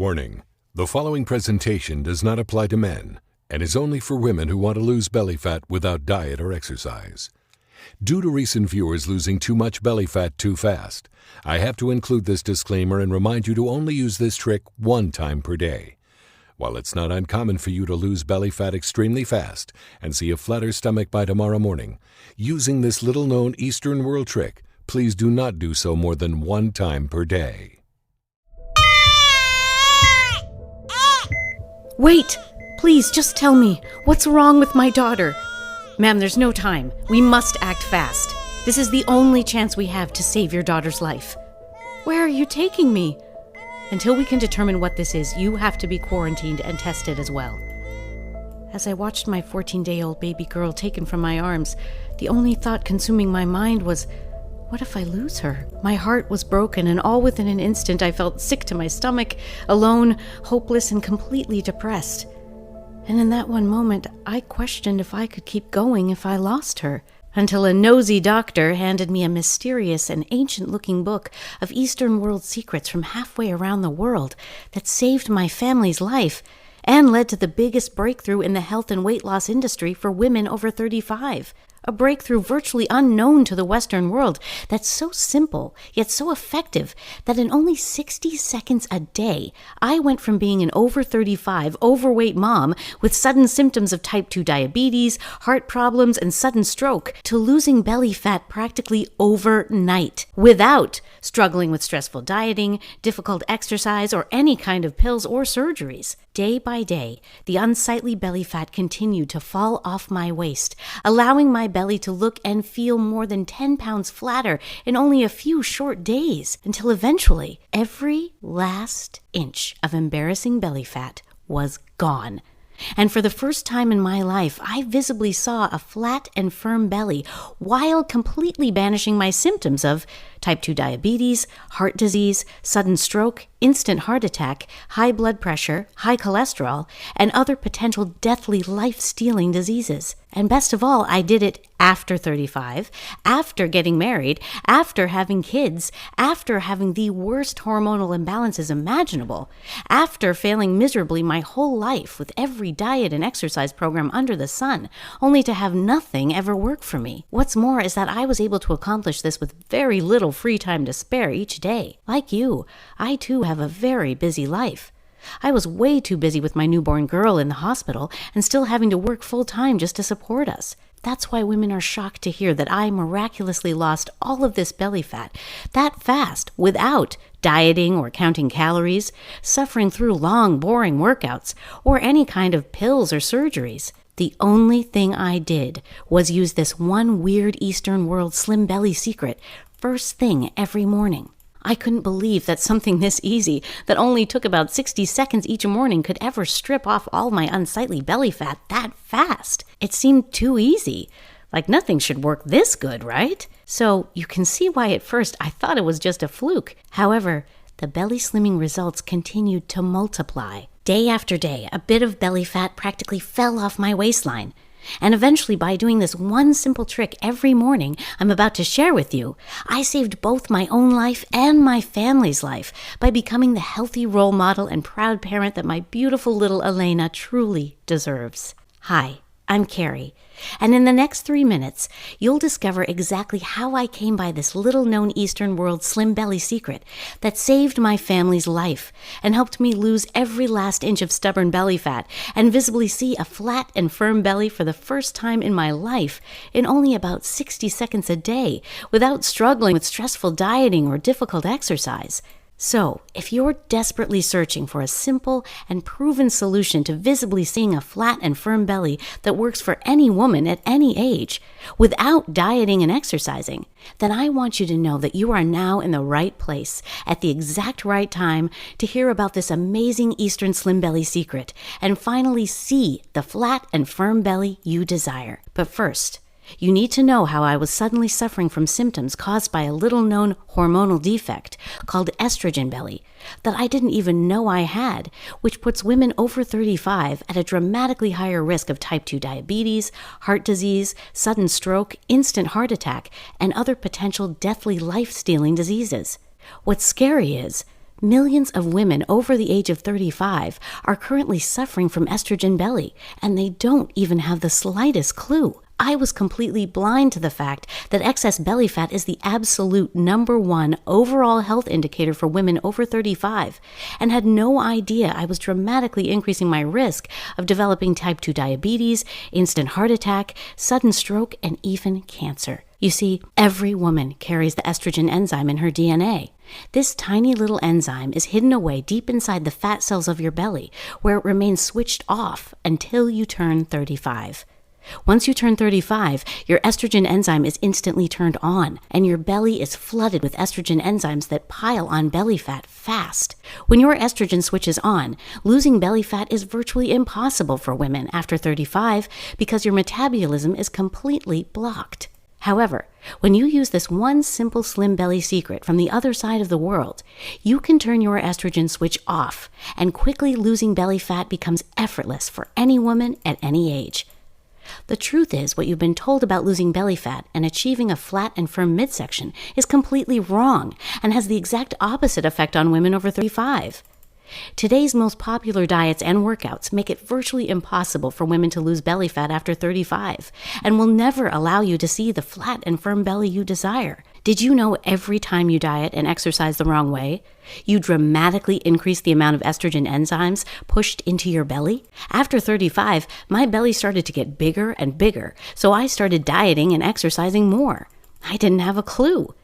Warning: the following presentation does not apply to men and is only for women who want to lose belly fat without diet or exercise. Due to recent viewers losing too much belly fat too fast, I have to include this disclaimer and remind you to only use this trick one time per day. While it's not uncommon for you to lose belly fat extremely fast and see a flatter stomach by tomorrow morning, using this little-known Eastern world trick, please do not do so more than one time per day. Wait! Please, just tell me, what's wrong with my daughter? Ma'am, there's no time. We must act fast. This is the only chance we have to save your daughter's life. Where are you taking me? Until we can determine what this is, you have to be quarantined and tested as well. As I watched my 14-day-old baby girl taken from my arms, the only thought consuming my mind was, what if I lose her? My heart was broken, and all within an instant I felt sick to my stomach, alone, hopeless, and completely depressed. And in that one moment, I questioned if I could keep going if I lost her, until a nosy doctor handed me a mysterious and ancient-looking book of Eastern world secrets from halfway around the world that saved my family's life and led to the biggest breakthrough in the health and weight loss industry for women over 35. A breakthrough virtually unknown to the Western world that's so simple, yet so effective, that in only 60 seconds a day, I went from being an over 35, overweight mom with sudden symptoms of type 2 diabetes, heart problems, and sudden stroke to losing belly fat practically overnight, without struggling with stressful dieting, difficult exercise, or any kind of pills or surgeries. Day by day, the unsightly belly fat continued to fall off my waist, allowing my belly to look and feel more than 10 pounds flatter in only a few short days, until eventually every last inch of embarrassing belly fat was gone. And for the first time in my life, I visibly saw a flat and firm belly while completely banishing my symptoms of type 2 diabetes, heart disease, sudden stroke, instant heart attack, high blood pressure, high cholesterol, and other potential deathly life-stealing diseases. And best of all, I did it after 35, after getting married, after having kids, after having the worst hormonal imbalances imaginable, after failing miserably my whole life with every diet and exercise program under the sun, only to have nothing ever work for me. What's more is that I was able to accomplish this with very little free time to spare each day. Like you, I too have a very busy life. I was way too busy with my newborn girl in the hospital and still having to work full-time just to support us. That's why women are shocked to hear that I miraculously lost all of this belly fat that fast without dieting or counting calories, suffering through long, boring workouts, or any kind of pills or surgeries. The only thing I did was use this one weird Eastern world slim belly secret first thing every morning. I couldn't believe that something this easy, that only took about 60 seconds each morning, could ever strip off all my unsightly belly fat that fast. It seemed too easy. Like nothing should work this good, right? So you can see why at first I thought it was just a fluke. However, the belly slimming results continued to multiply. Day after day, a bit of belly fat practically fell off my waistline. And eventually, by doing this one simple trick every morning I'm about to share with you, I saved both my own life and my family's life by becoming the healthy role model and proud parent that my beautiful little Elena truly deserves. Hi, I'm Carrie, and in the next 3 minutes, you'll discover exactly how I came by this little-known Eastern world slim belly secret that saved my family's life and helped me lose every last inch of stubborn belly fat and visibly see a flat and firm belly for the first time in my life in only about 60 seconds a day without struggling with stressful dieting or difficult exercise. So, if you're desperately searching for a simple and proven solution to visibly seeing a flat and firm belly that works for any woman at any age, without dieting and exercising, then I want you to know that you are now in the right place at the exact right time to hear about this amazing Eastern slim belly secret and finally see the flat and firm belly you desire. But first, you need to know how I was suddenly suffering from symptoms caused by a little-known hormonal defect called estrogen belly that I didn't even know I had, which puts women over 35 at a dramatically higher risk of type 2 diabetes, heart disease, sudden stroke, instant heart attack, and other potential deathly life-stealing diseases. What's scary is, Millions of women over the age of 35 are currently suffering from estrogen belly, and they don't even have the slightest clue. I was completely blind to the fact that excess belly fat is the absolute #1 overall health indicator for women over 35, and had no idea I was dramatically increasing my risk of developing type 2 diabetes, instant heart attack, sudden stroke, and even cancer. You see, every woman carries the estrogen enzyme in her DNA. This tiny little enzyme is hidden away deep inside the fat cells of your belly, where it remains switched off until you turn 35. Once you turn 35, your estrogen enzyme is instantly turned on, and your belly is flooded with estrogen enzymes that pile on belly fat fast. When your estrogen switches on, losing belly fat is virtually impossible for women after 35 because your metabolism is completely blocked. However, when you use this one simple slim belly secret from the other side of the world, you can turn your estrogen switch off, and quickly losing belly fat becomes effortless for any woman at any age. The truth is, what you've been told about losing belly fat and achieving a flat and firm midsection is completely wrong and has the exact opposite effect on women over 35. Today's most popular diets and workouts make it virtually impossible for women to lose belly fat after 35 and will never allow you to see the flat and firm belly you desire. Did you know every time you diet and exercise the wrong way, you dramatically increase the amount of estrogen enzymes pushed into your belly? After 35, my belly started to get bigger and bigger, so I started dieting and exercising more. I didn't have a clue.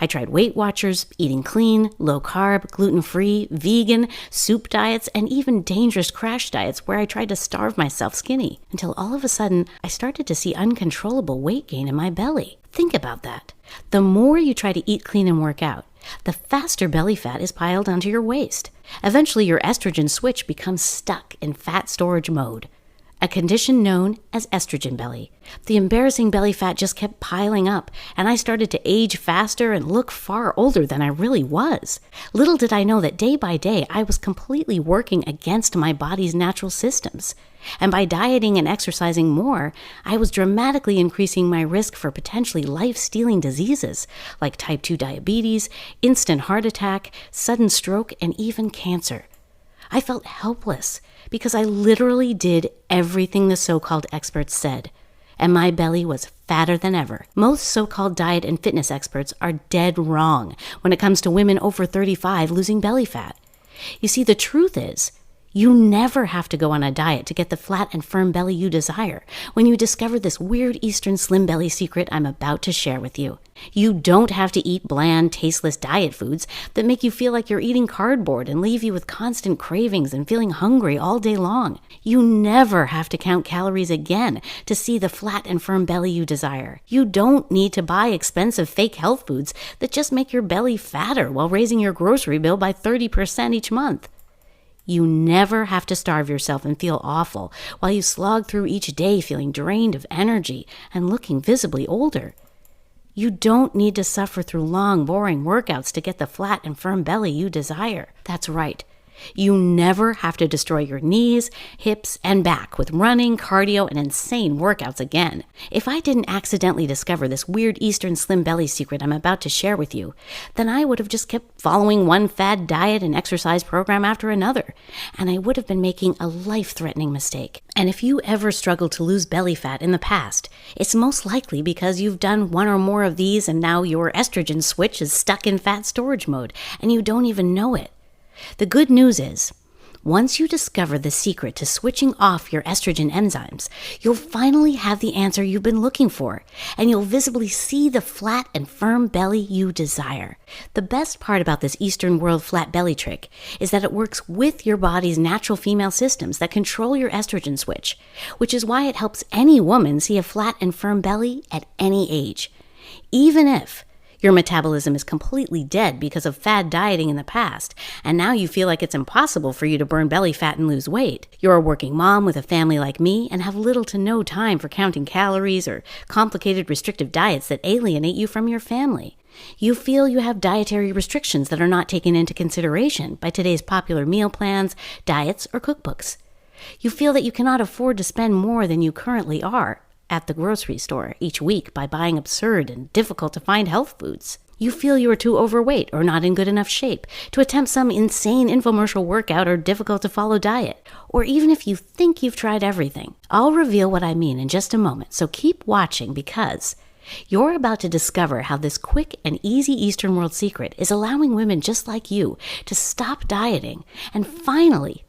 I tried Weight Watchers, eating clean, low carb, gluten-free, vegan, soup diets, and even dangerous crash diets where I tried to starve myself skinny, until all of a sudden I started to see uncontrollable weight gain in my belly. Think about that. The more you try to eat clean and work out, the faster belly fat is piled onto your waist. Eventually your estrogen switch becomes stuck in fat storage mode, a condition known as estrogen belly. The embarrassing belly fat just kept piling up, and I started to age faster and look far older than I really was. Little did I know that day by day I was completely working against my body's natural systems. And by dieting and exercising more, I was dramatically increasing my risk for potentially life-stealing diseases like type 2 diabetes, instant heart attack, sudden stroke, and even cancer. I felt helpless because I literally did everything the so-called experts said, and my belly was fatter than ever. Most so-called diet and fitness experts are dead wrong when it comes to women over 35 losing belly fat. You see, the truth is, you never have to go on a diet to get the flat and firm belly you desire when you discover this weird Eastern slim belly secret I'm about to share with you. You don't have to eat bland, tasteless diet foods that make you feel like you're eating cardboard and leave you with constant cravings and feeling hungry all day long. You never have to count calories again to see the flat and firm belly you desire. You don't need to buy expensive fake health foods that just make your belly fatter while raising your grocery bill by 30% each month. You never have to starve yourself and feel awful while you slog through each day feeling drained of energy and looking visibly older. You don't need to suffer through long, boring workouts to get the flat and firm belly you desire. That's right. You never have to destroy your knees, hips, and back with running, cardio, and insane workouts again. If I didn't accidentally discover this weird Eastern slim belly secret I'm about to share with you, then I would have just kept following one fad diet and exercise program after another, and I would have been making a life-threatening mistake. And if you ever struggled to lose belly fat in the past, it's most likely because you've done one or more of these and now your estrogen switch is stuck in fat storage mode, and you don't even know it. The good news is, once you discover the secret to switching off your estrogen enzymes, you'll finally have the answer you've been looking for, and you'll visibly see the flat and firm belly you desire. The best part about this Eastern world flat belly trick is that it works with your body's natural female systems that control your estrogen switch, which is why it helps any woman see a flat and firm belly at any age. Even if your metabolism is completely dead because of fad dieting in the past, and now you feel like it's impossible for you to burn belly fat and lose weight. You're a working mom with a family like me and have little to no time for counting calories or complicated restrictive diets that alienate you from your family. You feel you have dietary restrictions that are not taken into consideration by today's popular meal plans, diets, or cookbooks. You feel that you cannot afford to spend more than you currently are at the grocery store each week by buying absurd and difficult to find health foods. You feel you are too overweight or not in good enough shape to attempt some insane infomercial workout or difficult to follow diet, or even if you think you've tried everything. I'll reveal what I mean in just a moment, so keep watching because you're about to discover how this quick and easy Eastern world secret is allowing women just like you to stop dieting and finally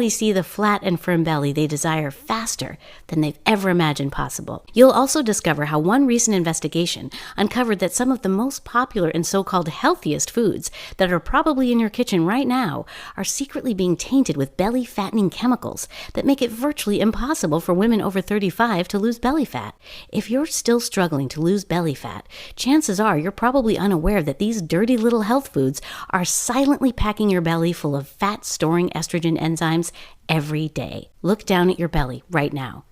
see the flat and firm belly they desire faster than they've ever imagined possible. You'll also discover how one recent investigation uncovered that some of the most popular and so-called healthiest foods that are probably in your kitchen right now are secretly being tainted with belly-fattening chemicals that make it virtually impossible for women over 35 to lose belly fat. If you're still struggling to lose belly fat, chances are you're probably unaware that these dirty little health foods are silently packing your belly full of fat-storing estrogen enzymes every day. Look down at your belly right now.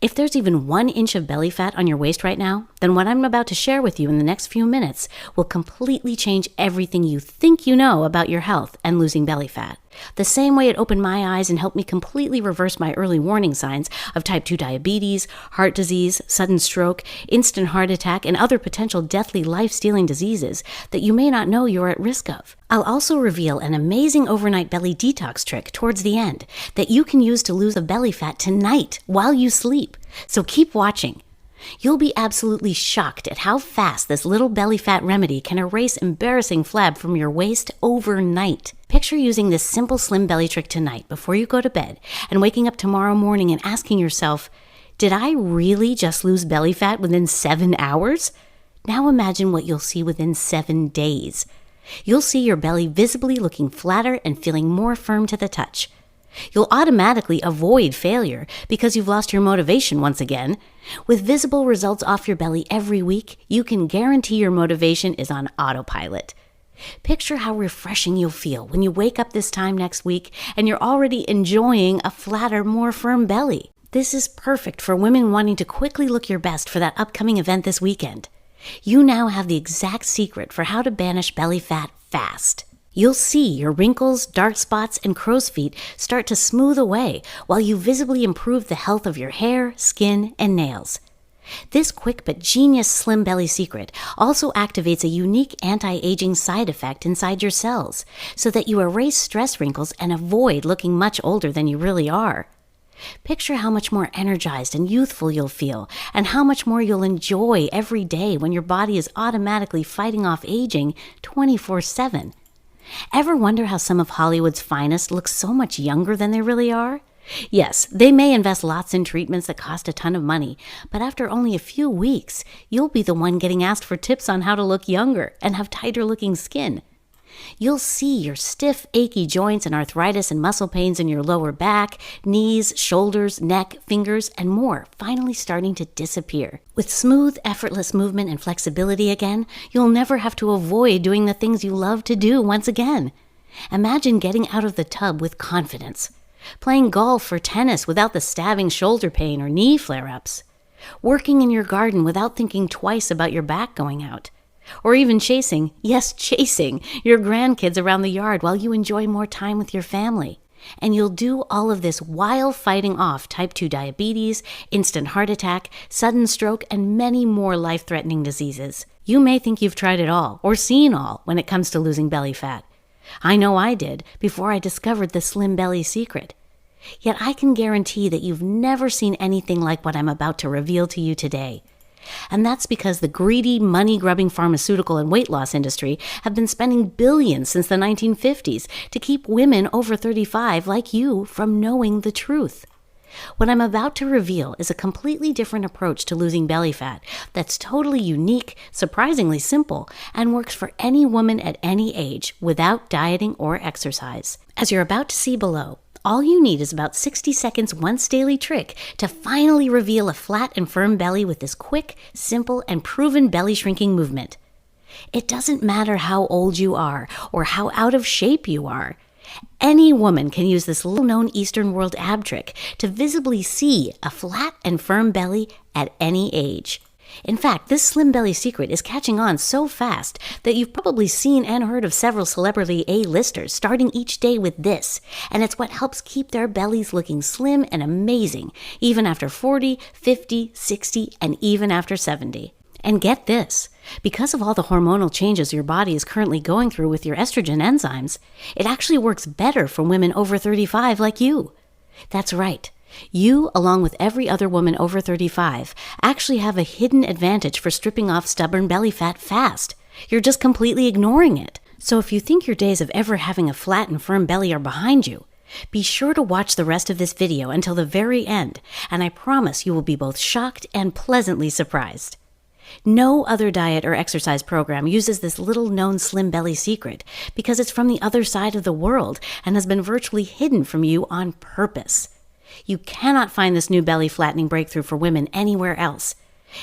If there's even 1 inch of belly fat on your waist right now, then what I'm about to share with you in the next few minutes will completely change everything you think you know about your health and losing belly fat. The same way it opened my eyes and helped me completely reverse my early warning signs of type 2 diabetes, heart disease, sudden stroke, instant heart attack, and other potential deathly life-stealing diseases that you may not know you're at risk of. I'll also reveal an amazing overnight belly detox trick towards the end that you can use to lose the belly fat tonight while you sleep. So keep watching. You'll be absolutely shocked at how fast this little belly fat remedy can erase embarrassing flab from your waist overnight. Picture using this simple slim belly trick tonight before you go to bed and waking up tomorrow morning and asking yourself, did I really just lose belly fat within 7 hours? Now imagine what you'll see within 7 days. You'll see your belly visibly looking flatter and feeling more firm to the touch. You'll automatically avoid failure because you've lost your motivation once again. With visible results off your belly every week, you can guarantee your motivation is on autopilot. Picture how refreshing you'll feel when you wake up this time next week and you're already enjoying a flatter, more firm belly. This is perfect for women wanting to quickly look your best for that upcoming event this weekend. You now have the exact secret for how to banish belly fat fast. You'll see your wrinkles, dark spots, and crow's feet start to smooth away while you visibly improve the health of your hair, skin, and nails. This quick but genius slim belly secret also activates a unique anti-aging side effect inside your cells so that you erase stress wrinkles and avoid looking much older than you really are. Picture how much more energized and youthful you'll feel and how much more you'll enjoy every day when your body is automatically fighting off aging 24/7. Ever wonder how some of Hollywood's finest look so much younger than they really are? Yes, they may invest lots in treatments that cost a ton of money, but after only a few weeks, you'll be the one getting asked for tips on how to look younger and have tighter looking skin. You'll see your stiff, achy joints and arthritis and muscle pains in your lower back, knees, shoulders, neck, fingers, and more finally starting to disappear. With smooth, effortless movement and flexibility again, you'll never have to avoid doing the things you love to do once again. Imagine getting out of the tub with confidence, playing golf or tennis without the stabbing shoulder pain or knee flare-ups, working in your garden without thinking twice about your back going out, or even chasing, yes, chasing, your grandkids around the yard while you enjoy more time with your family. And you'll do all of this while fighting off type 2 diabetes, instant heart attack, sudden stroke, and many more life-threatening diseases. You may think you've tried it all, or seen all, when it comes to losing belly fat. I know I did, before I discovered the slim belly secret. Yet I can guarantee that you've never seen anything like what I'm about to reveal to you today. And that's because the greedy, money-grubbing pharmaceutical and weight loss industry have been spending billions since the 1950s to keep women over 35 like you from knowing the truth. What I'm about to reveal is a completely different approach to losing belly fat that's totally unique, surprisingly simple, and works for any woman at any age without dieting or exercise. As you're about to see below, all you need is about 60 seconds once daily trick to finally reveal a flat and firm belly with this quick, simple, and proven belly shrinking movement. It doesn't matter how old you are or how out of shape you are. Any woman can use this little-known Eastern world ab trick to visibly see a flat and firm belly at any age. In fact, this slim belly secret is catching on so fast that you've probably seen and heard of several celebrity A-listers starting each day with this, and it's what helps keep their bellies looking slim and amazing, even after 40, 50, 60, and even after 70. And get this, Because of all the hormonal changes your body is currently going through with your estrogen enzymes, it actually works better for women over 35 like you. That's right. You, along with every other woman over 35, actually have a hidden advantage for stripping off stubborn belly fat fast. You're just completely ignoring it. So if you think your days of ever having a flat and firm belly are behind you, be sure to watch the rest of this video until the very end, and I promise you will be both shocked and pleasantly surprised. No other diet or exercise program uses this little-known slim belly secret because it's from the other side of the world and has been virtually hidden from you on purpose. You cannot find this new belly flattening breakthrough for women anywhere else.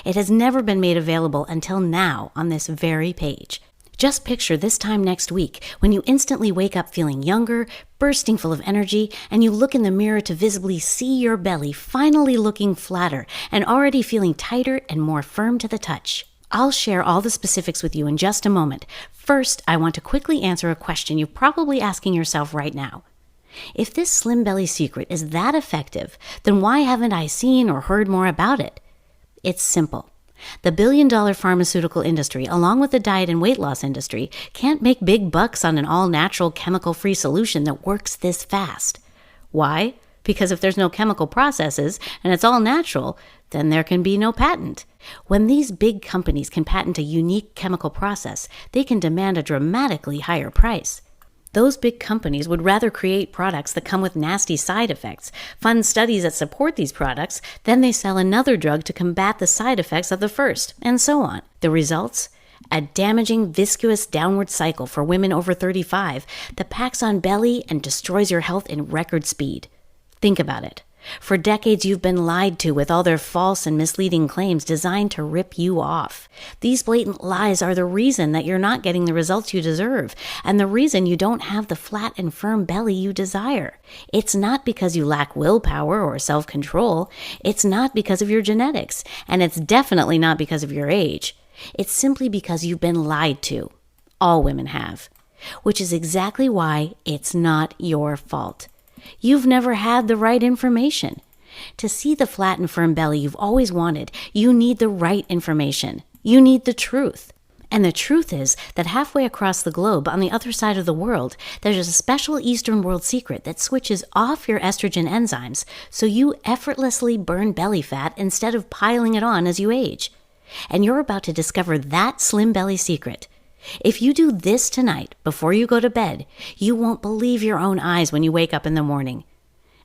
It has never been made available until now on this very page. Just picture this time next week when you instantly wake up feeling younger, bursting full of energy, and you look in the mirror to visibly see your belly finally looking flatter and already feeling tighter and more firm to the touch. I'll share all the specifics with you in just a moment. First, I want to quickly answer a question you're probably asking yourself right now. If this slim belly secret is that effective, then why haven't I seen or heard more about it? It's simple. The billion-dollar pharmaceutical industry, along with the diet and weight loss industry, can't make big bucks on an all-natural, chemical-free solution that works this fast. Why? Because if there's no chemical processes and it's all natural, then there can be no patent. When these big companies can patent a unique chemical process, they can demand a dramatically higher price. Those big companies would rather create products that come with nasty side effects, fund studies that support these products, then they sell another drug to combat the side effects of the first, and so on. The results? A damaging, viscous downward cycle for women over 35 that packs on belly and destroys your health in record speed. Think about it. For decades, you've been lied to with all their false and misleading claims designed to rip you off. These blatant lies are the reason that you're not getting the results you deserve, and the reason you don't have the flat and firm belly you desire. It's not because you lack willpower or self-control. It's not because of your genetics, and it's definitely not because of your age. It's simply because you've been lied to. All women have. Which is exactly why it's not your fault. You've never had the right information. To see the flat and firm belly you've always wanted, you need the right information. You need the truth. And the truth is that halfway across the globe, on the other side of the world, there's a special Eastern world secret that switches off your estrogen enzymes so you effortlessly burn belly fat instead of piling it on as you age. And you're about to discover that slim belly secret. If you do this tonight, before you go to bed, you won't believe your own eyes when you wake up in the morning.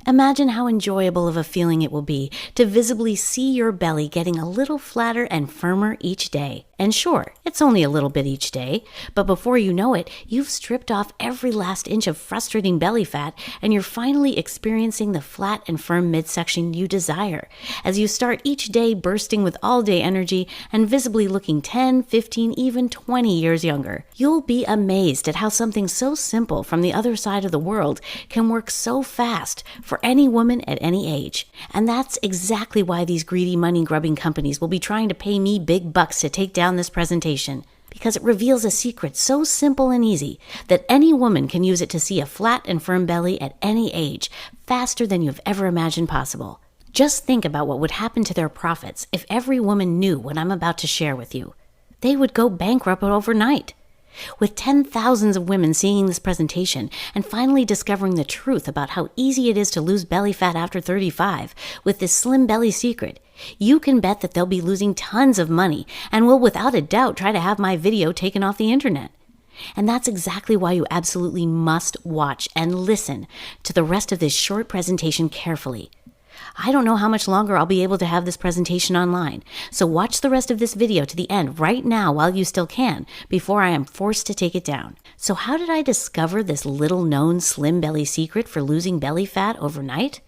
Imagine how enjoyable of a feeling it will be to visibly see your belly getting a little flatter and firmer each day. And sure, it's only a little bit each day, but before you know it, you've stripped off every last inch of frustrating belly fat and you're finally experiencing the flat and firm midsection you desire as you start each day bursting with all-day energy and visibly looking 10, 15, even 20 years younger. You'll be amazed at how something so simple from the other side of the world can work so fast for any woman at any age. And that's exactly why these greedy money-grubbing companies will be trying to pay me big bucks to take down this presentation, because it reveals a secret so simple and easy that any woman can use it to see a flat and firm belly at any age, faster than you've ever imagined possible. Just think about what would happen to their profits if every woman knew what I'm about to share with you. They would go bankrupt overnight. With 10,000s of women seeing this presentation and finally discovering the truth about how easy it is to lose belly fat after 35 with this slim belly secret, you can bet that they'll be losing tons of money and will without a doubt try to have my video taken off the internet. And that's exactly why you absolutely must watch and listen to the rest of this short presentation carefully. I don't know how much longer I'll be able to have this presentation online, so watch the rest of this video to the end right now while you still can, before I am forced to take it down. So how did I discover this little-known slim belly secret for losing belly fat overnight?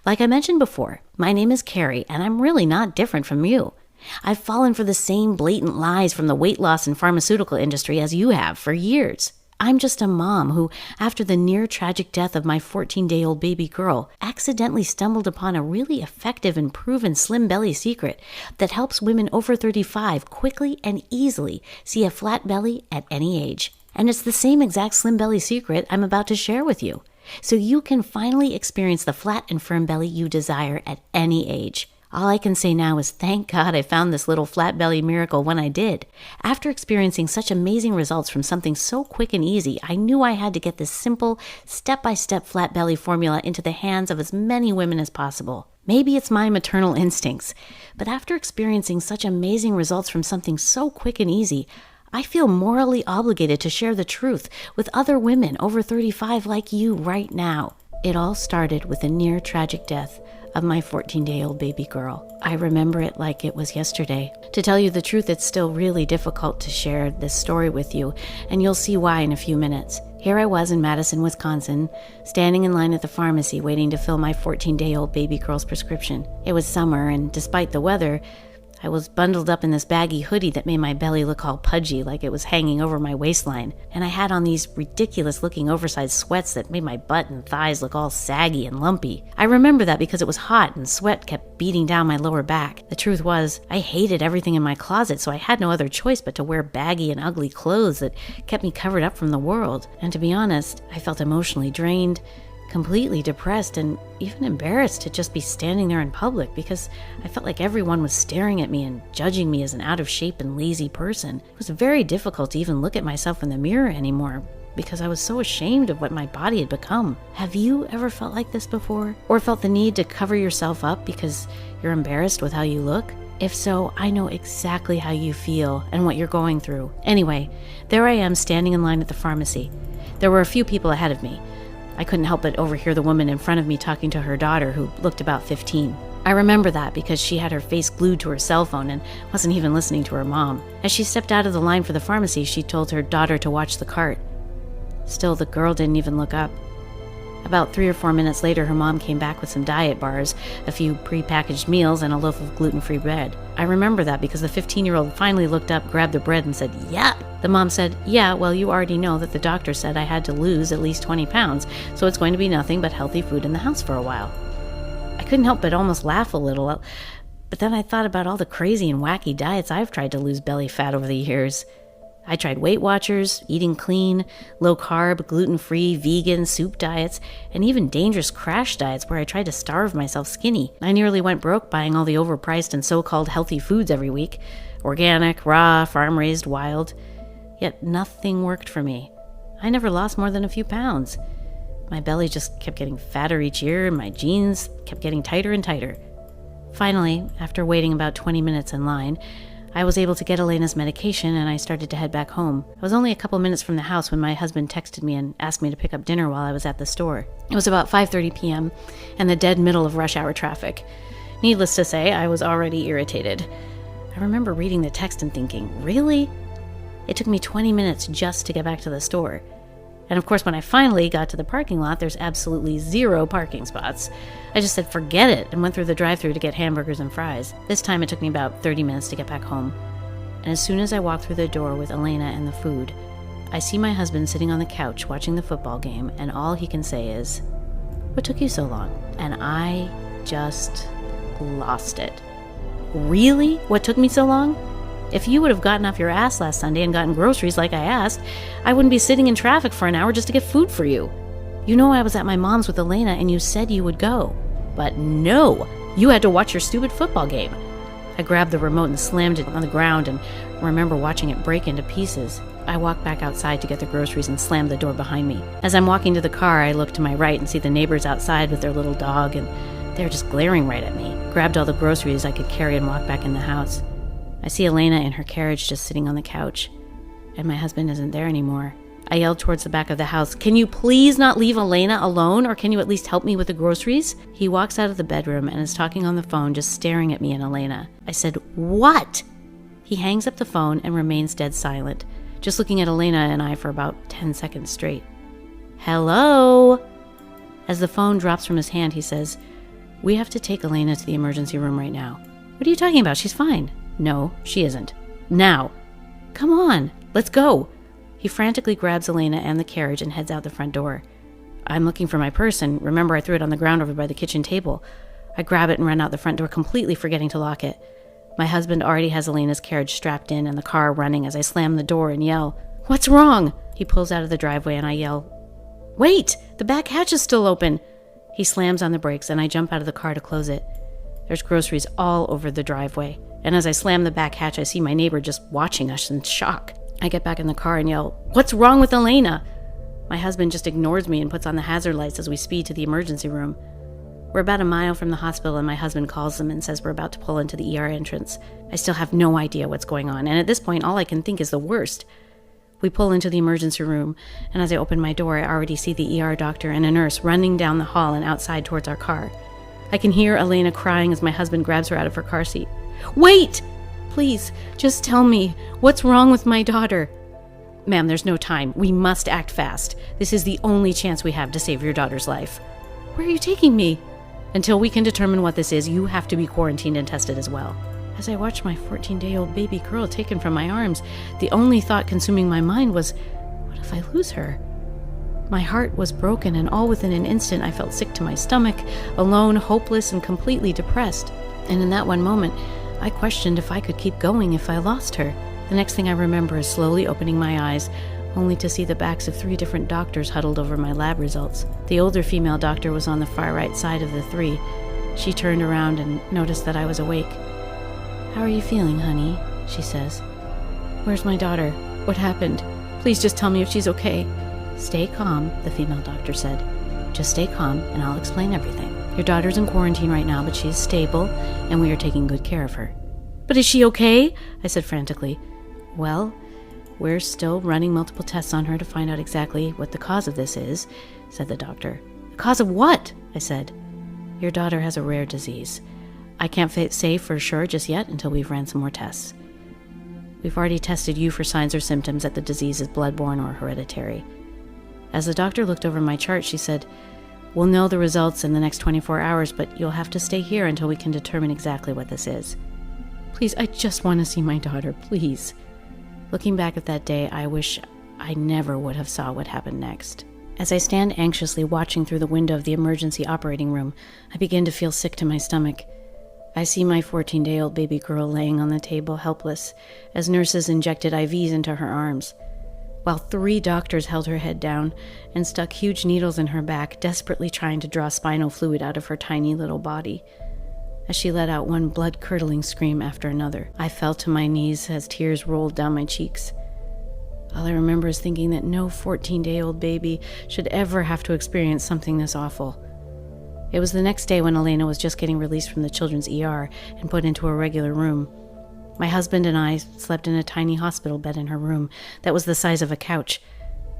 Like I mentioned before, my name is Carrie, and I'm really not different from you. I've fallen for the same blatant lies from the weight loss and pharmaceutical industry as you have for years. I'm just a mom who, after the near-tragic death of my 14-day-old baby girl, accidentally stumbled upon a really effective and proven slim belly secret that helps women over 35 quickly and easily see a flat belly at any age. And it's the same exact slim belly secret I'm about to share with you, so you can finally experience the flat and firm belly you desire at any age. All I can say now is thank God I found this little flat belly miracle when I did. After experiencing such amazing results from something so quick and easy, I knew I had to get this simple, step-by-step flat belly formula into the hands of as many women as possible. Maybe it's my maternal instincts, but after experiencing such amazing results from something so quick and easy, I feel morally obligated to share the truth with other women over 35 like you right now. It all started with the near tragic death of my 14-day-old baby girl. I remember it like it was yesterday. To tell you the truth, it's still really difficult to share this story with you, and you'll see why in a few minutes. Here I was in Madison, Wisconsin, standing in line at the pharmacy waiting to fill my 14-day-old baby girl's prescription. It was summer, and despite the weather, I was bundled up in this baggy hoodie that made my belly look all pudgy, like it was hanging over my waistline. And I had on these ridiculous-looking oversized sweats that made my butt and thighs look all saggy and lumpy. I remember that because it was hot and sweat kept beating down my lower back. The truth was, I hated everything in my closet, so I had no other choice but to wear baggy and ugly clothes that kept me covered up from the world. And to be honest, I felt emotionally drained, completely depressed, and even embarrassed to just be standing there in public because I felt like everyone was staring at me and judging me as an out-of-shape and lazy person. It was very difficult to even look at myself in the mirror anymore because I was so ashamed of what my body had become. Have you ever felt like this before? Or felt the need to cover yourself up because you're embarrassed with how you look? If so, I know exactly how you feel and what you're going through. Anyway, there I am standing in line at the pharmacy. There were a few people ahead of me. I couldn't help but overhear the woman in front of me talking to her daughter, who looked about 15. I remember that because she had her face glued to her cell phone and wasn't even listening to her mom. As she stepped out of the line for the pharmacy, she told her daughter to watch the cart. Still, the girl didn't even look up. About 3 or 4 minutes later, her mom came back with some diet bars, a few pre-packaged meals, and a loaf of gluten-free bread. I remember that because the 15-year-old finally looked up, grabbed the bread, and said, "Yeah." The mom said, "Yeah, well, you already know that the doctor said I had to lose at least 20 pounds, so it's going to be nothing but healthy food in the house for a while." I couldn't help but almost laugh a little, but then I thought about all the crazy and wacky diets I've tried to lose belly fat over the years. I tried Weight Watchers, eating clean, low-carb, gluten-free, vegan, soup diets, and even dangerous crash diets where I tried to starve myself skinny. I nearly went broke buying all the overpriced and so-called healthy foods every week. Organic, raw, farm-raised, wild. Yet nothing worked for me. I never lost more than a few pounds. My belly just kept getting fatter each year, and my jeans kept getting tighter and tighter. Finally, after waiting about 20 minutes in line, I was able to get Elena's medication, and I started to head back home. I was only a couple minutes from the house when my husband texted me and asked me to pick up dinner while I was at the store. It was about 5:30 p.m. and the dead middle of rush hour traffic. Needless to say, I was already irritated. I remember reading the text and thinking, really? It took me 20 minutes just to get back to the store. And of course, when I finally got to the parking lot, there's absolutely 0 parking spots. I just said, forget it, and went through the drive-thru to get hamburgers and fries. This time it took me about 30 minutes to get back home. And as soon as I walked through the door with Elena and the food, I see my husband sitting on the couch watching the football game, and all he can say is, "What took you so long?" And I just lost it. Really? What took me so long? If you would have gotten off your ass last Sunday and gotten groceries like I asked, I wouldn't be sitting in traffic for an hour just to get food for you. You know I was at my mom's with Elena and you said you would go. But no, you had to watch your stupid football game. I grabbed the remote and slammed it on the ground and remember watching it break into pieces. I walked back outside to get the groceries and slammed the door behind me. As I'm walking to the car, I look to my right and see the neighbors outside with their little dog, and they're just glaring right at me. Grabbed all the groceries I could carry and walked back in the house. I see Elena in her carriage just sitting on the couch, and my husband isn't there anymore. I yelled towards the back of the house, "Can you please not leave Elena alone, or can you at least help me with the groceries?" He walks out of the bedroom and is talking on the phone, just staring at me and Elena. I said, "What?" He hangs up the phone and remains dead silent, just looking at Elena and I for about 10 seconds straight. "Hello?" As the phone drops from his hand, he says, "We have to take Elena to the emergency room right now." "What are you talking about? She's fine." "No, she isn't. Now. Come on, let's go." He frantically grabs Elena and the carriage and heads out the front door. I'm looking for my purse, and remember I threw it on the ground over by the kitchen table. I grab it and run out the front door, completely forgetting to lock it. My husband already has Elena's carriage strapped in and the car running as I slam the door and yell, "What's wrong?" He pulls out of the driveway and I yell, "Wait! The back hatch is still open!" He slams on the brakes and I jump out of the car to close it. There's groceries all over the driveway, and as I slam the back hatch, I see my neighbor just watching us in shock. I get back in the car and yell, "What's wrong with Elena?" My husband just ignores me and puts on the hazard lights as we speed to the emergency room. We're about a mile from the hospital, and my husband calls them and says we're about to pull into the ER entrance. I still have no idea what's going on, and at this point, all I can think is the worst. We pull into the emergency room, and as I open my door, I already see the ER doctor and a nurse running down the hall and outside towards our car. I can hear Elena crying as my husband grabs her out of her car seat. "Wait! Please, just tell me, what's wrong with my daughter?" "Ma'am, there's no time. We must act fast. This is the only chance we have to save your daughter's life." "Where are you taking me?" "Until we can determine what this is, you have to be quarantined and tested as well." As I watched my 14-day-old baby girl taken from my arms, the only thought consuming my mind was, what if I lose her? My heart was broken, and all within an instant I felt sick to my stomach, alone, hopeless, and completely depressed. And in that one moment, I questioned if I could keep going if I lost her. The next thing I remember is slowly opening my eyes, only to see the backs of 3 different doctors huddled over my lab results. The older female doctor was on the far right side of the 3. She turned around and noticed that I was awake. "How are you feeling, honey?" she says. "Where's my daughter? What happened? Please just tell me if she's okay." "Stay calm," the female doctor said. "Just stay calm, and I'll explain everything. Your daughter's in quarantine right now, but she's stable, and we are taking good care of her." "But is she okay?" I said frantically. "Well, we're still running multiple tests on her to find out exactly what the cause of this is," said the doctor. "The cause of what?" I said. "Your daughter has a rare disease. I can't say for sure just yet until we've ran some more tests. We've already tested you for signs or symptoms that the disease is bloodborne or hereditary." As the doctor looked over my chart, she said, "We'll know the results in the next 24 hours, but you'll have to stay here until we can determine exactly what this is." "Please, I just want to see my daughter, please." Looking back at that day, I wish I never would have saw what happened next. As I stand anxiously watching through the window of the emergency operating room, I begin to feel sick to my stomach. I see my 14-day-old baby girl laying on the table, helpless, as nurses injected IVs into her arms, while 3 doctors held her head down and stuck huge needles in her back, desperately trying to draw spinal fluid out of her tiny little body. As she let out one blood-curdling scream after another, I fell to my knees as tears rolled down my cheeks. All I remember is thinking that no 14-day-old baby should ever have to experience something this awful. It was the next day when Elena was just getting released from the children's ER and put into a regular room. My husband and I slept in a tiny hospital bed in her room that was the size of a couch.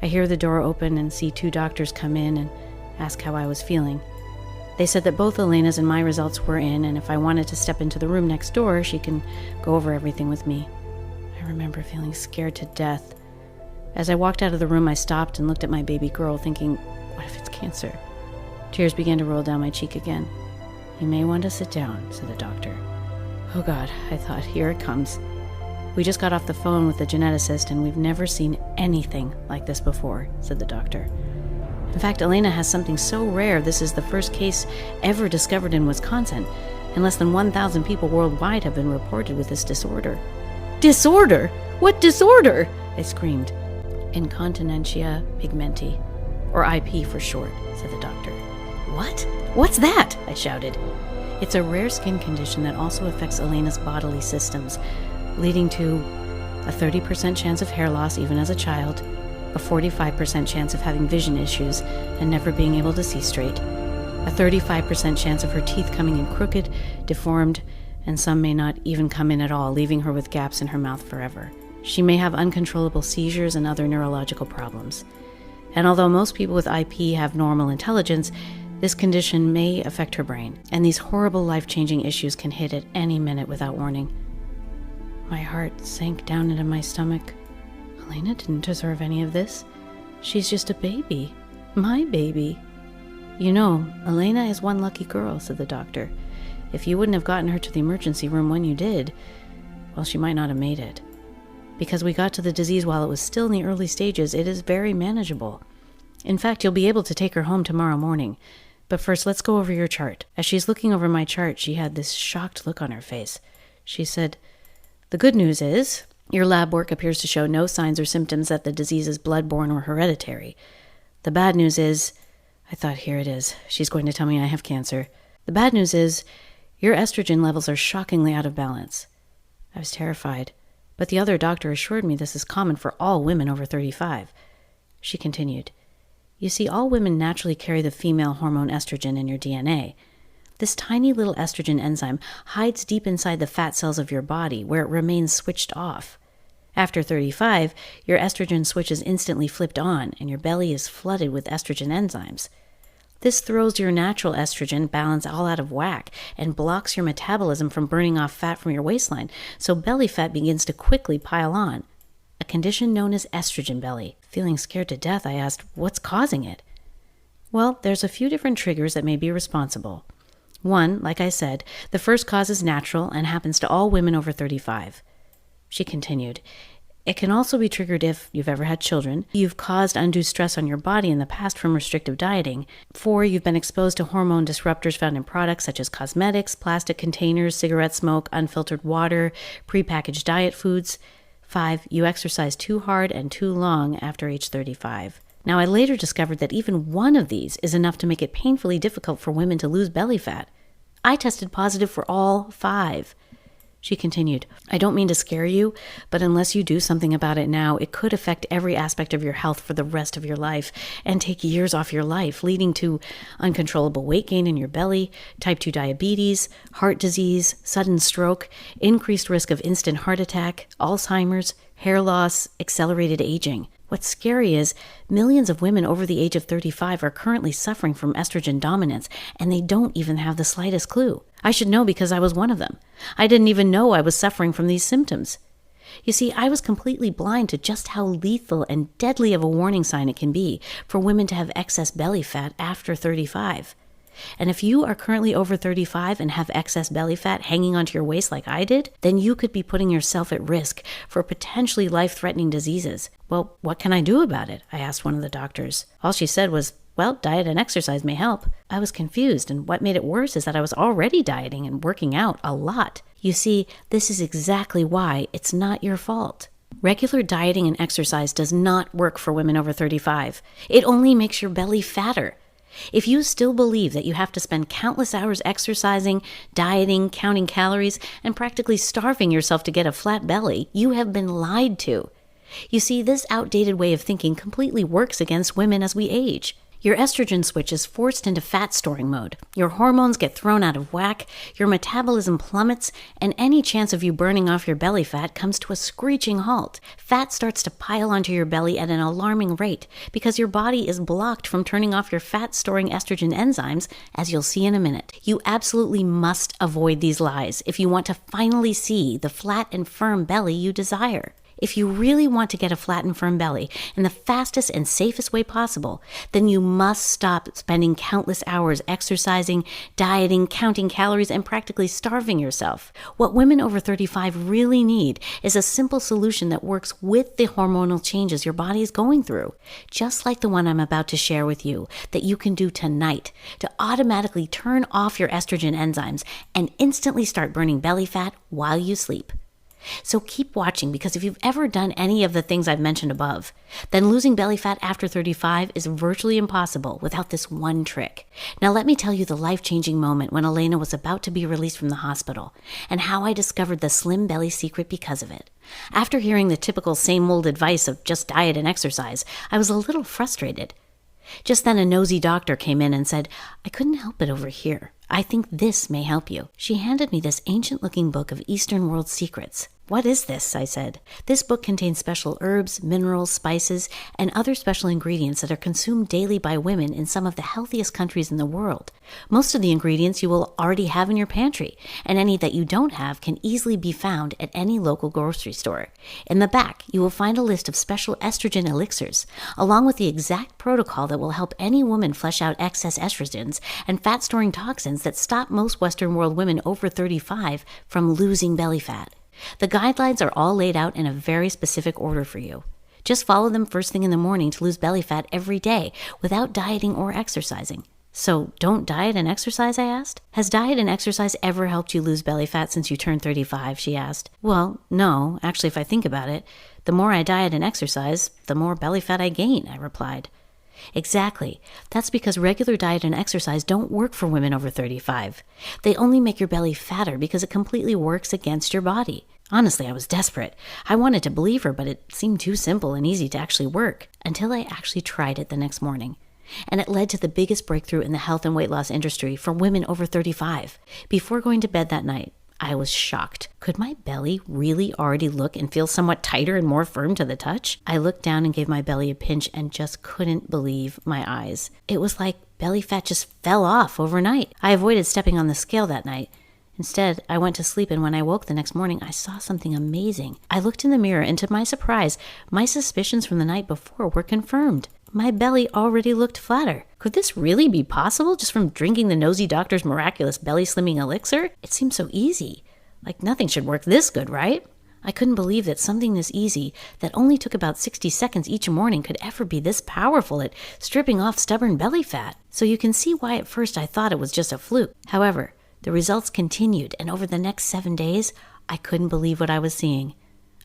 I hear the door open and see 2 doctors come in and ask how I was feeling. They said that both Elena's and my results were in, and if I wanted to step into the room next door, she can go over everything with me. I remember feeling scared to death. As I walked out of the room, I stopped and looked at my baby girl, thinking, what if it's cancer? Tears began to roll down my cheek again. "You may want to sit down," said the doctor. Oh God, I thought, here it comes. "We just got off the phone with the geneticist, and we've never seen anything like this before," said the doctor. "In fact, Elena has something so rare, this is the first case ever discovered in Wisconsin, and less than 1,000 people worldwide have been reported with this disorder." "Disorder? What disorder?" I screamed. "Incontinentia pigmenti, or IP for short," said the doctor. "What? What's that?" I shouted. "It's a rare skin condition that also affects Elena's bodily systems, leading to a 30% chance of hair loss even as a child, a 45% chance of having vision issues and never being able to see straight, a 35% chance of her teeth coming in crooked, deformed, and some may not even come in at all, leaving her with gaps in her mouth forever. She may have uncontrollable seizures and other neurological problems. And although most people with IP have normal intelligence, this condition may affect her brain, and these horrible life-changing issues can hit at any minute without warning." My heart sank down into my stomach. Elena didn't deserve any of this. She's just a baby. My baby. "You know, Elena is one lucky girl," said the doctor. "If you wouldn't have gotten her to the emergency room when you did, well, she might not have made it. Because we got to the disease while it was still in the early stages, it is very manageable. In fact, you'll be able to take her home tomorrow morning. But first, let's go over your chart." As she's looking over my chart, she had this shocked look on her face. She said, "The good news is, your lab work appears to show no signs or symptoms that the disease is bloodborne or hereditary. The bad news is," I thought, here it is, she's going to tell me I have cancer. "The bad news is, Your estrogen levels are shockingly out of balance." I was terrified, but the other doctor assured me this is common for all women over 35. She continued, "You see, all women naturally carry the female hormone estrogen in your DNA. This tiny little estrogen enzyme hides deep inside the fat cells of your body, where it remains switched off. After 35, your estrogen switch is instantly flipped on, and your belly is flooded with estrogen enzymes. This throws your natural estrogen balance all out of whack and blocks your metabolism from burning off fat from your waistline, so belly fat begins to quickly pile on, a condition known as estrogen belly. Feeling scared to death, I asked, what's causing it? Well, there's a few different triggers that may be responsible. One, like I said, the first cause is natural and happens to all women over 35. She continued, "It can also be triggered if you've ever had children, you've caused undue stress on your body in the past from restrictive dieting, 4, you've been exposed to hormone disruptors found in products such as cosmetics, plastic containers, cigarette smoke, unfiltered water, prepackaged diet foods, 5, you exercise too hard and too long after age 35. Now, I later discovered that even one of these is enough to make it painfully difficult for women to lose belly fat. I tested positive for all 5. She continued, "I don't mean to scare you, but unless you do something about it now, it could affect every aspect of your health for the rest of your life and take years off your life, leading to uncontrollable weight gain in your belly, type 2 diabetes, heart disease, sudden stroke, increased risk of instant heart attack, Alzheimer's, hair loss, accelerated aging. What's scary is millions of women over the age of 35 are currently suffering from estrogen dominance, and they don't even have the slightest clue. I should know because I was one of them. I didn't even know I was suffering from these symptoms. You see, I was completely blind to just how lethal and deadly of a warning sign it can be for women to have excess belly fat after 35. And if you are currently over 35 and have excess belly fat hanging onto your waist like I did, then you could be putting yourself at risk for potentially life-threatening diseases. Well, what can I do about it? I asked one of the doctors. All she said was, well, diet and exercise may help. I was confused, and what made it worse is that I was already dieting and working out a lot. You see, this is exactly why it's not your fault. Regular dieting and exercise does not work for women over 35. It only makes your belly fatter. If you still believe that you have to spend countless hours exercising, dieting, counting calories, and practically starving yourself to get a flat belly, you have been lied to. You see, this outdated way of thinking completely works against women as we age. Your estrogen switch is forced into fat storing mode. Your hormones get thrown out of whack, your metabolism plummets, and any chance of you burning off your belly fat comes to a screeching halt. Fat starts to pile onto your belly at an alarming rate because your body is blocked from turning off your fat-storing estrogen enzymes, as you'll see in a minute. You absolutely must avoid these lies if you want to finally see the flat and firm belly you desire. If you really want to get a flat and firm belly in the fastest and safest way possible, then you must stop spending countless hours exercising, dieting, counting calories, and practically starving yourself. What women over 35 really need is a simple solution that works with the hormonal changes your body is going through, just like the one I'm about to share with you, that you can do tonight to automatically turn off your estrogen enzymes and instantly start burning belly fat while you sleep. So keep watching, because if you've ever done any of the things I've mentioned above, then losing belly fat after 35 is virtually impossible without this one trick. Now let me tell you the life-changing moment when Elena was about to be released from the hospital and how I discovered the slim belly secret because of it. After hearing the typical same old advice of just diet and exercise, I was a little frustrated. Just then a nosy doctor came in and said, "I couldn't help it over here. I think this may help you." She handed me this ancient-looking book of Eastern world secrets. "What is this?" I said. "This book contains special herbs, minerals, spices, and other special ingredients that are consumed daily by women in some of the healthiest countries in the world. Most of the ingredients you will already have in your pantry, and any that you don't have can easily be found at any local grocery store. In the back, you will find a list of special estrogen elixirs, along with the exact protocol that will help any woman flush out excess estrogens and fat-storing toxins that stop most Western world women over 35 from losing belly fat. The guidelines are all laid out in a very specific order for you. Just follow them first thing in the morning to lose belly fat every day without dieting or exercising." "So don't diet and exercise?" I asked. "Has diet and exercise ever helped you lose belly fat since you turned 35? She asked. "Well, no. Actually, if I think about it, the more I diet and exercise, the more belly fat I gain," I replied. Exactly. That's because regular diet and exercise don't work for women over 35. They only make your belly fatter because it completely works against your body. Honestly, I was desperate. I wanted to believe her, but it seemed too simple and easy to actually work until I actually tried it the next morning. And it led to the biggest breakthrough in the health and weight loss industry for women over 35. Before going to bed that night, I was shocked. Could my belly really already look and feel somewhat tighter and more firm to the touch? I looked down and gave my belly a pinch and just couldn't believe my eyes. It was like belly fat just fell off overnight. I avoided stepping on the scale that night. Instead, I went to sleep, and when I woke the next morning, I saw something amazing. I looked in the mirror, and to my surprise, my suspicions from the night before were confirmed. My belly already looked flatter. Could this really be possible just from drinking the nosy doctor's miraculous belly slimming elixir? It seemed so easy. Like nothing should work this good, right? I couldn't believe that something this easy, that only took about 60 seconds each morning, could ever be this powerful at stripping off stubborn belly fat. So you can see why at first I thought it was just a fluke. However, the results continued, and over the next 7 days, I couldn't believe what I was seeing.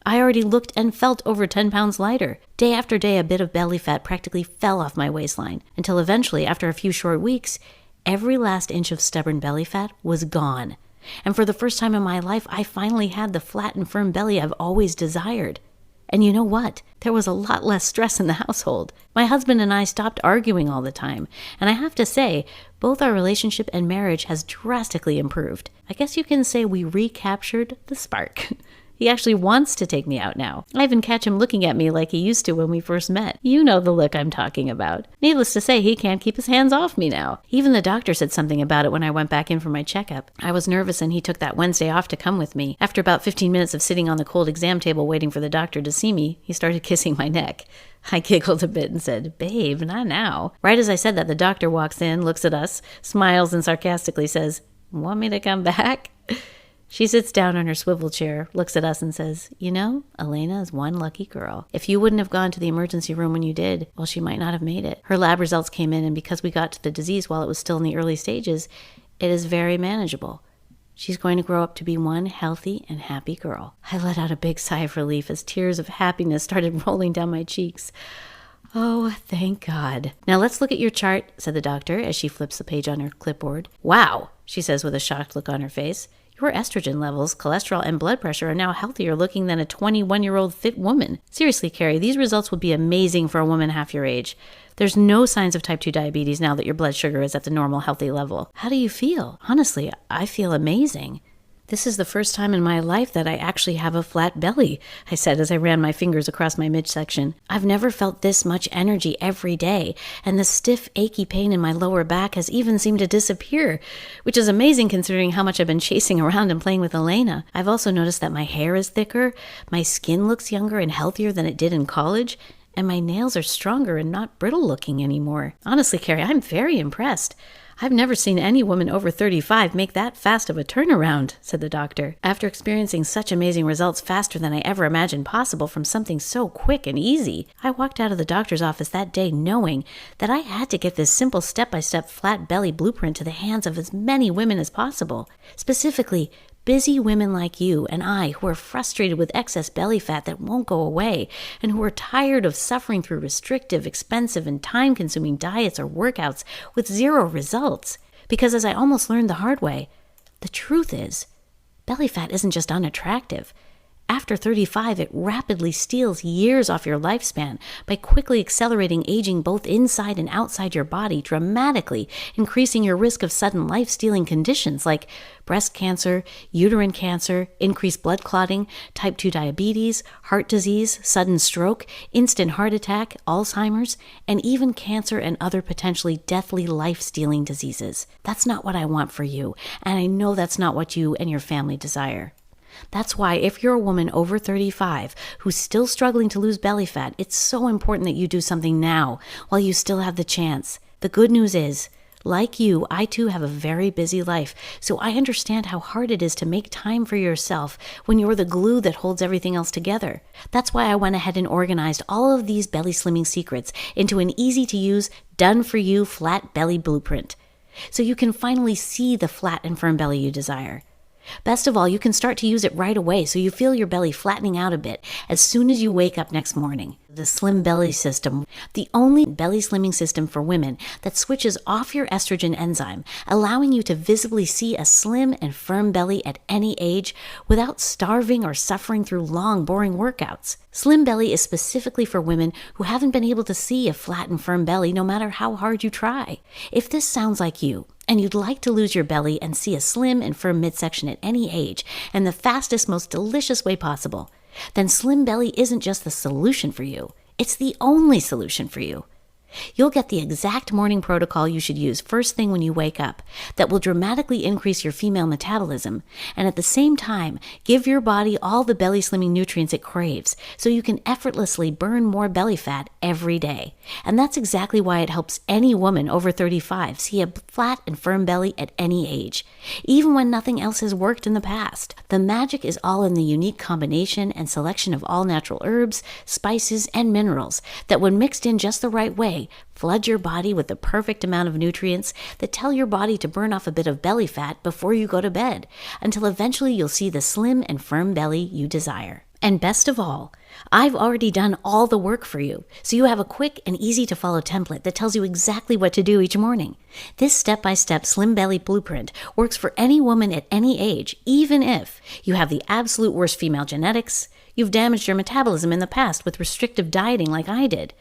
I already looked and felt over 10 pounds lighter. Day after day, a bit of belly fat practically fell off my waistline, until eventually, after a few short weeks, every last inch of stubborn belly fat was gone. And for the first time in my life, I finally had the flat and firm belly I've always desired. And you know what? There was a lot less stress in the household. My husband and I stopped arguing all the time. And I have to say, both our relationship and marriage has drastically improved. I guess you can say we recaptured the spark. He actually wants to take me out now. I even catch him looking at me like he used to when we first met. You know the look I'm talking about. Needless to say, he can't keep his hands off me now. Even the doctor said something about it when I went back in for my checkup. I was nervous and he took that Wednesday off to come with me. After about 15 minutes of sitting on the cold exam table waiting for the doctor to see me, he started kissing my neck. I giggled a bit and said, "Babe, not now." Right as I said that, the doctor walks in, looks at us, smiles, and sarcastically says, "Want me to come back?" She sits down on her swivel chair, looks at us and says, "You know, Elena is one lucky girl. If you wouldn't have gone to the emergency room when you did, well, she might not have made it. Her lab results came in, and because we got to the disease while it was still in the early stages, it is very manageable. She's going to grow up to be one healthy and happy girl." I let out a big sigh of relief as tears of happiness started rolling down my cheeks. Oh, thank God. "Now let's look at your chart," said the doctor as she flips the page on her clipboard. "Wow," she says with a shocked look on her face. "Your estrogen levels, cholesterol, and blood pressure are now healthier looking than a 21-year-old fit woman." Seriously, Carrie, these results would be amazing for a woman half your age. There's no signs of type 2 diabetes now that your blood sugar is at the normal healthy level. How do you feel? Honestly, I feel amazing. "This is the first time in my life that I actually have a flat belly," I said as I ran my fingers across my midsection. "I've never felt this much energy every day, and the stiff, achy pain in my lower back has even seemed to disappear, which is amazing considering how much I've been chasing around and playing with Elena. I've also noticed that my hair is thicker, my skin looks younger and healthier than it did in college, and my nails are stronger and not brittle looking anymore. Honestly, Carrie, I'm very impressed. I've never seen any woman over 35 make that fast of a turnaround," said the doctor. After experiencing such amazing results faster than I ever imagined possible from something so quick and easy, I walked out of the doctor's office that day knowing that I had to get this simple step-by-step flat belly blueprint to the hands of as many women as possible. Specifically, busy women like you and I who are frustrated with excess belly fat that won't go away and who are tired of suffering through restrictive, expensive, and time-consuming diets or workouts with zero results. Because as I almost learned the hard way, the truth is, belly fat isn't just unattractive. After 35, it rapidly steals years off your lifespan by quickly accelerating aging both inside and outside your body, dramatically increasing your risk of sudden life-stealing conditions like breast cancer, uterine cancer, increased blood clotting, type 2 diabetes, heart disease, sudden stroke, instant heart attack, Alzheimer's, and even cancer and other potentially deathly life-stealing diseases. That's not what I want for you, and I know that's not what you and your family desire. That's why if you're a woman over 35 who's still struggling to lose belly fat, it's so important that you do something now while you still have the chance. The good news is, like you, I too have a very busy life, so I understand how hard it is to make time for yourself when you're the glue that holds everything else together. That's why I went ahead and organized all of these belly slimming secrets into an easy-to-use, done-for-you flat belly blueprint, so you can finally see the flat and firm belly you desire. Best of all, you can start to use it right away so you feel your belly flattening out a bit as soon as you wake up next morning. The Slim Belly System, the only belly slimming system for women that switches off your estrogen enzyme, allowing you to visibly see a slim and firm belly at any age without starving or suffering through long, boring workouts. Slim Belly is specifically for women who haven't been able to see a flat and firm belly no matter how hard you try. If this sounds like you, and you'd like to lose your belly and see a slim and firm midsection at any age, and the fastest, most delicious way possible, then Slim Belly isn't just the solution for you, it's the only solution for you. You'll get the exact morning protocol you should use first thing when you wake up that will dramatically increase your female metabolism and at the same time give your body all the belly slimming nutrients it craves so you can effortlessly burn more belly fat every day. And that's exactly why it helps any woman over 35 see a flat and firm belly at any age, even when nothing else has worked in the past. The magic is all in the unique combination and selection of all natural herbs, spices, and minerals that when mixed in just the right way, flood your body with the perfect amount of nutrients that tell your body to burn off a bit of belly fat before you go to bed, until eventually you'll see the slim and firm belly you desire. And best of all, I've already done all the work for you, so you have a quick and easy to follow template that tells you exactly what to do each morning. This step-by-step Slim Belly blueprint works for any woman at any age, even if you have the absolute worst female genetics, you've damaged your metabolism in the past with restrictive dieting like I did,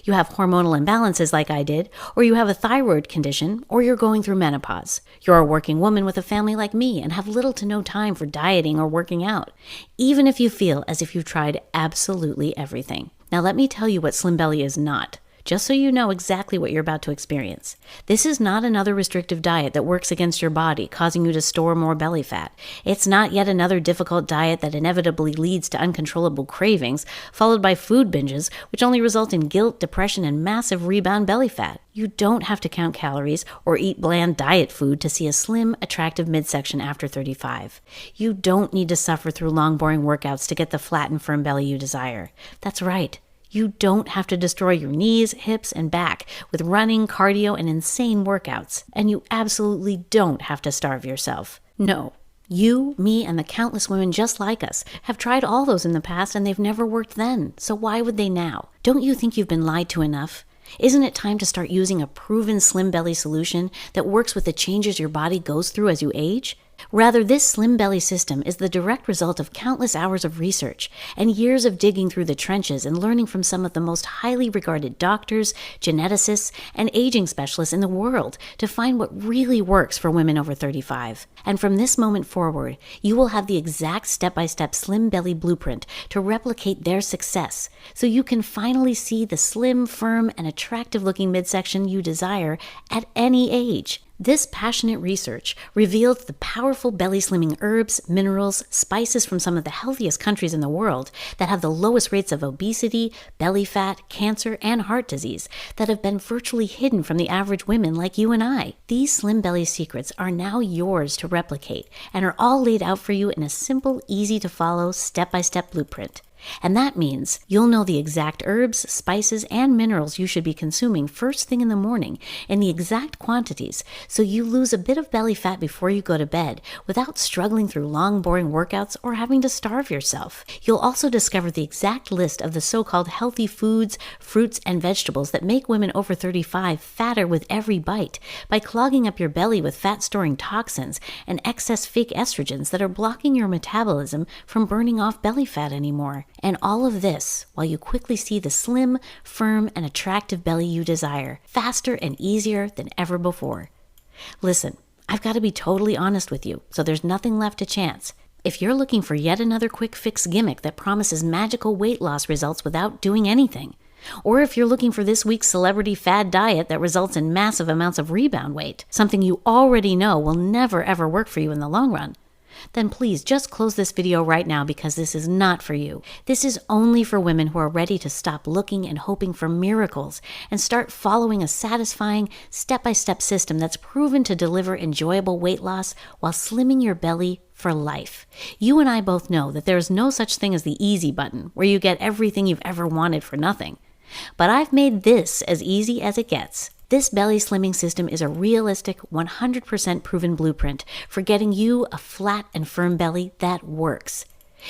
you have hormonal imbalances like I did, or you have a thyroid condition, or you're going through menopause. You're a working woman with a family like me and have little to no time for dieting or working out, even if you feel as if you've tried absolutely everything. Now let me tell you what Slim Belly is not, just so you know exactly what you're about to experience. This is not another restrictive diet that works against your body, causing you to store more belly fat. It's not yet another difficult diet that inevitably leads to uncontrollable cravings, followed by food binges, which only result in guilt, depression, and massive rebound belly fat. You don't have to count calories or eat bland diet food to see a slim, attractive midsection after 35. You don't need to suffer through long, boring workouts to get the flat and firm belly you desire. That's right. You don't have to destroy your knees, hips, and back with running, cardio, and insane workouts. And you absolutely don't have to starve yourself. No. You, me, and the countless women just like us have tried all those in the past and they've never worked then. So why would they now? Don't you think you've been lied to enough? Isn't it time to start using a proven Slim Belly solution that works with the changes your body goes through as you age? Rather, this Slim Belly system is the direct result of countless hours of research and years of digging through the trenches and learning from some of the most highly regarded doctors, geneticists, and aging specialists in the world to find what really works for women over 35. And from this moment forward, you will have the exact step-by-step Slim Belly blueprint to replicate their success, so you can finally see the slim, firm, and attractive-looking midsection you desire at any age. This passionate research revealed the powerful belly slimming herbs, minerals, spices from some of the healthiest countries in the world that have the lowest rates of obesity, belly fat, cancer, and heart disease that have been virtually hidden from the average women like you and I. These Slim Belly secrets are now yours to replicate and are all laid out for you in a simple, easy to follow, step-by-step blueprint. And that means you'll know the exact herbs, spices, and minerals you should be consuming first thing in the morning in the exact quantities so you lose a bit of belly fat before you go to bed without struggling through long, boring workouts or having to starve yourself. You'll also discover the exact list of the so-called healthy foods, fruits, and vegetables that make women over 35 fatter with every bite by clogging up your belly with fat-storing toxins and excess fake estrogens that are blocking your metabolism from burning off belly fat anymore. And all of this while you quickly see the slim, firm, and attractive belly you desire, faster and easier than ever before. Listen, I've got to be totally honest with you, so there's nothing left to chance. If you're looking for yet another quick fix gimmick that promises magical weight loss results without doing anything, or if you're looking for this week's celebrity fad diet that results in massive amounts of rebound weight, something you already know will never ever work for you in the long run, then please just close this video right now because this is not for you. This is only for women who are ready to stop looking and hoping for miracles and start following a satisfying, step-by-step system that's proven to deliver enjoyable weight loss while slimming your belly for life. You and I both know that there is no such thing as the easy button, where you get everything you've ever wanted for nothing. But I've made this as easy as it gets. This belly slimming system is a realistic, 100% proven blueprint for getting you a flat and firm belly that works.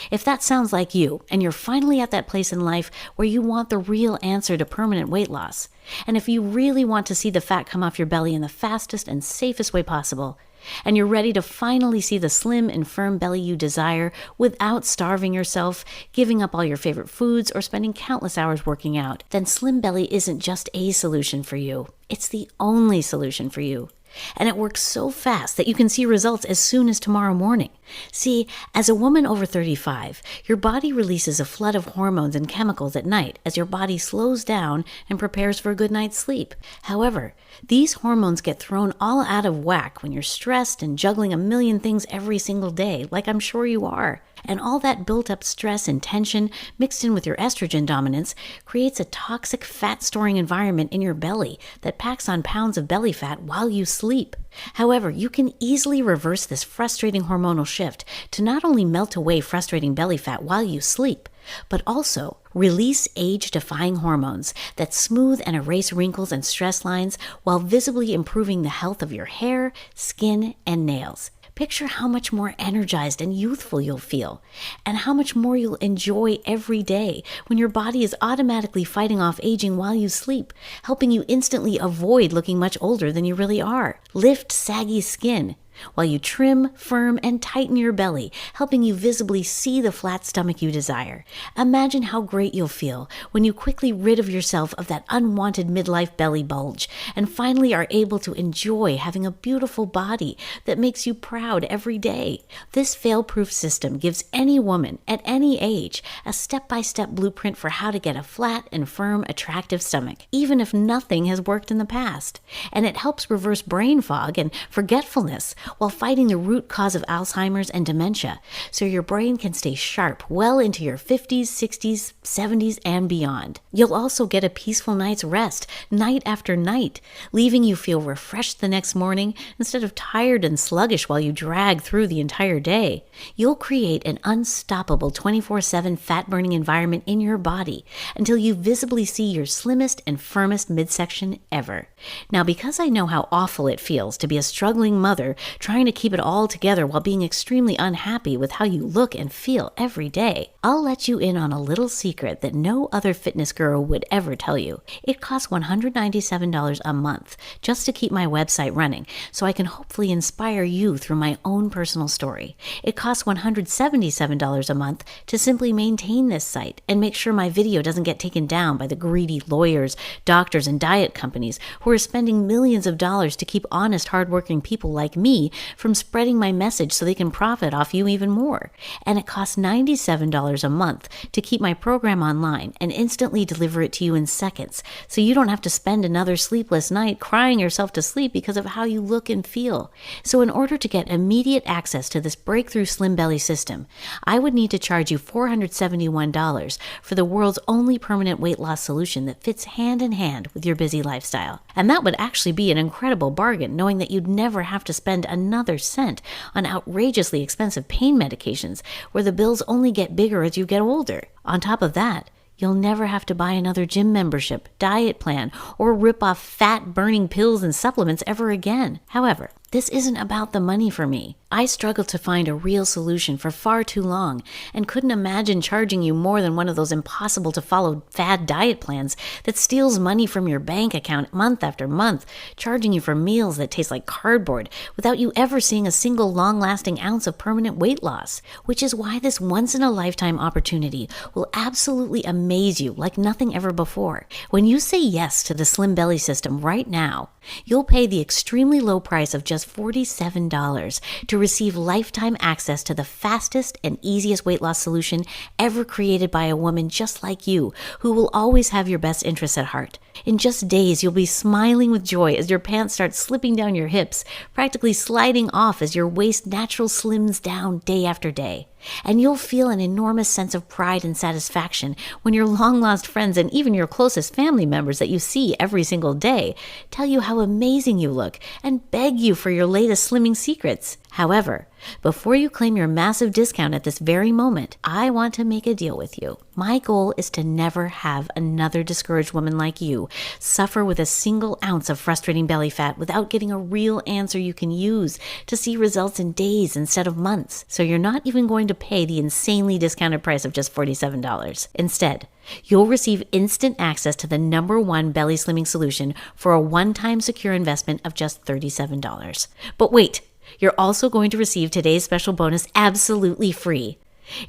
If that sounds like you, and you're finally at that place in life where you want the real answer to permanent weight loss, and if you really want to see the fat come off your belly in the fastest and safest way possible, and you're ready to finally see the slim and firm belly you desire without starving yourself, giving up all your favorite foods, or spending countless hours working out, then Slim Belly isn't just a solution for you. It's the only solution for you. And it works so fast that you can see results as soon as tomorrow morning. See, as a woman over 35, your body releases a flood of hormones and chemicals at night as your body slows down and prepares for a good night's sleep. However, these hormones get thrown all out of whack when you're stressed and juggling a million things every single day, like I'm sure you are. And all that built-up stress and tension mixed in with your estrogen dominance creates a toxic fat-storing environment in your belly that packs on pounds of belly fat while you sleep. However, you can easily reverse this frustrating hormonal shift to not only melt away frustrating belly fat while you sleep, but also release age-defying hormones that smooth and erase wrinkles and stress lines while visibly improving the health of your hair, skin, and nails. Picture how much more energized and youthful you'll feel, and how much more you'll enjoy every day when your body is automatically fighting off aging while you sleep, helping you instantly avoid looking much older than you really are. Lift saggy skin while you trim, firm, and tighten your belly, helping you visibly see the flat stomach you desire. Imagine how great you'll feel when you quickly rid of yourself of that unwanted midlife belly bulge and finally are able to enjoy having a beautiful body that makes you proud every day. This fail-proof system gives any woman at any age a step-by-step blueprint for how to get a flat and firm, attractive stomach, even if nothing has worked in the past. And it helps reverse brain fog and forgetfulness while fighting the root cause of Alzheimer's and dementia, so your brain can stay sharp well into your 50s, 60s, 70s, and beyond. You'll also get a peaceful night's rest, night after night, leaving you feel refreshed the next morning instead of tired and sluggish while you drag through the entire day. You'll create an unstoppable 24/7 fat-burning environment in your body until you visibly see your slimmest and firmest midsection ever. Now, because I know how awful it feels to be a struggling mother trying to keep it all together while being extremely unhappy with how you look and feel every day, I'll let you in on a little secret that no other fitness guru would ever tell you. It costs $197 a month just to keep my website running, so I can hopefully inspire you through my own personal story. It costs $177 a month to simply maintain this site and make sure my video doesn't get taken down by the greedy lawyers, doctors, and diet companies who are spending millions of dollars to keep honest, hardworking people like me from spreading my message so they can profit off you even more. And it costs $97 a month to keep my program online and instantly deliver it to you in seconds, so you don't have to spend another sleepless night crying yourself to sleep because of how you look and feel. So in order to get immediate access to this breakthrough Slim Belly system, I would need to charge you $471 for the world's only permanent weight loss solution that fits hand in hand with your busy lifestyle. And that would actually be an incredible bargain, knowing that you'd never have to spend another cent on outrageously expensive pain medications where the bills only get bigger as you get older. On top of that, you'll never have to buy another gym membership, diet plan, or rip off fat-burning pills and supplements ever again. However, this isn't about the money for me. I struggled to find a real solution for far too long and couldn't imagine charging you more than one of those impossible-to-follow fad diet plans that steals money from your bank account month after month, charging you for meals that taste like cardboard without you ever seeing a single long-lasting ounce of permanent weight loss, which is why this once-in-a-lifetime opportunity will absolutely amaze you like nothing ever before. When you say yes to the Slim Belly system right now, you'll pay the extremely low price of just $47 to receive lifetime access to the fastest and easiest weight loss solution ever created by a woman just like you, who will always have your best interests at heart. In just days, you'll be smiling with joy as your pants start slipping down your hips, practically sliding off as your waist naturally slims down day after day. And you'll feel an enormous sense of pride and satisfaction when your long-lost friends and even your closest family members that you see every single day tell you how amazing you look and beg you for your latest slimming secrets. However, before you claim your massive discount at this very moment, I want to make a deal with you. My goal is to never have another discouraged woman like you suffer with a single ounce of frustrating belly fat without getting a real answer you can use to see results in days instead of months. So you're not even going to pay the insanely discounted price of just $47. Instead, you'll receive instant access to the #1 belly slimming solution for a one-time secure investment of just $37. But wait, you're also going to receive today's special bonus absolutely free.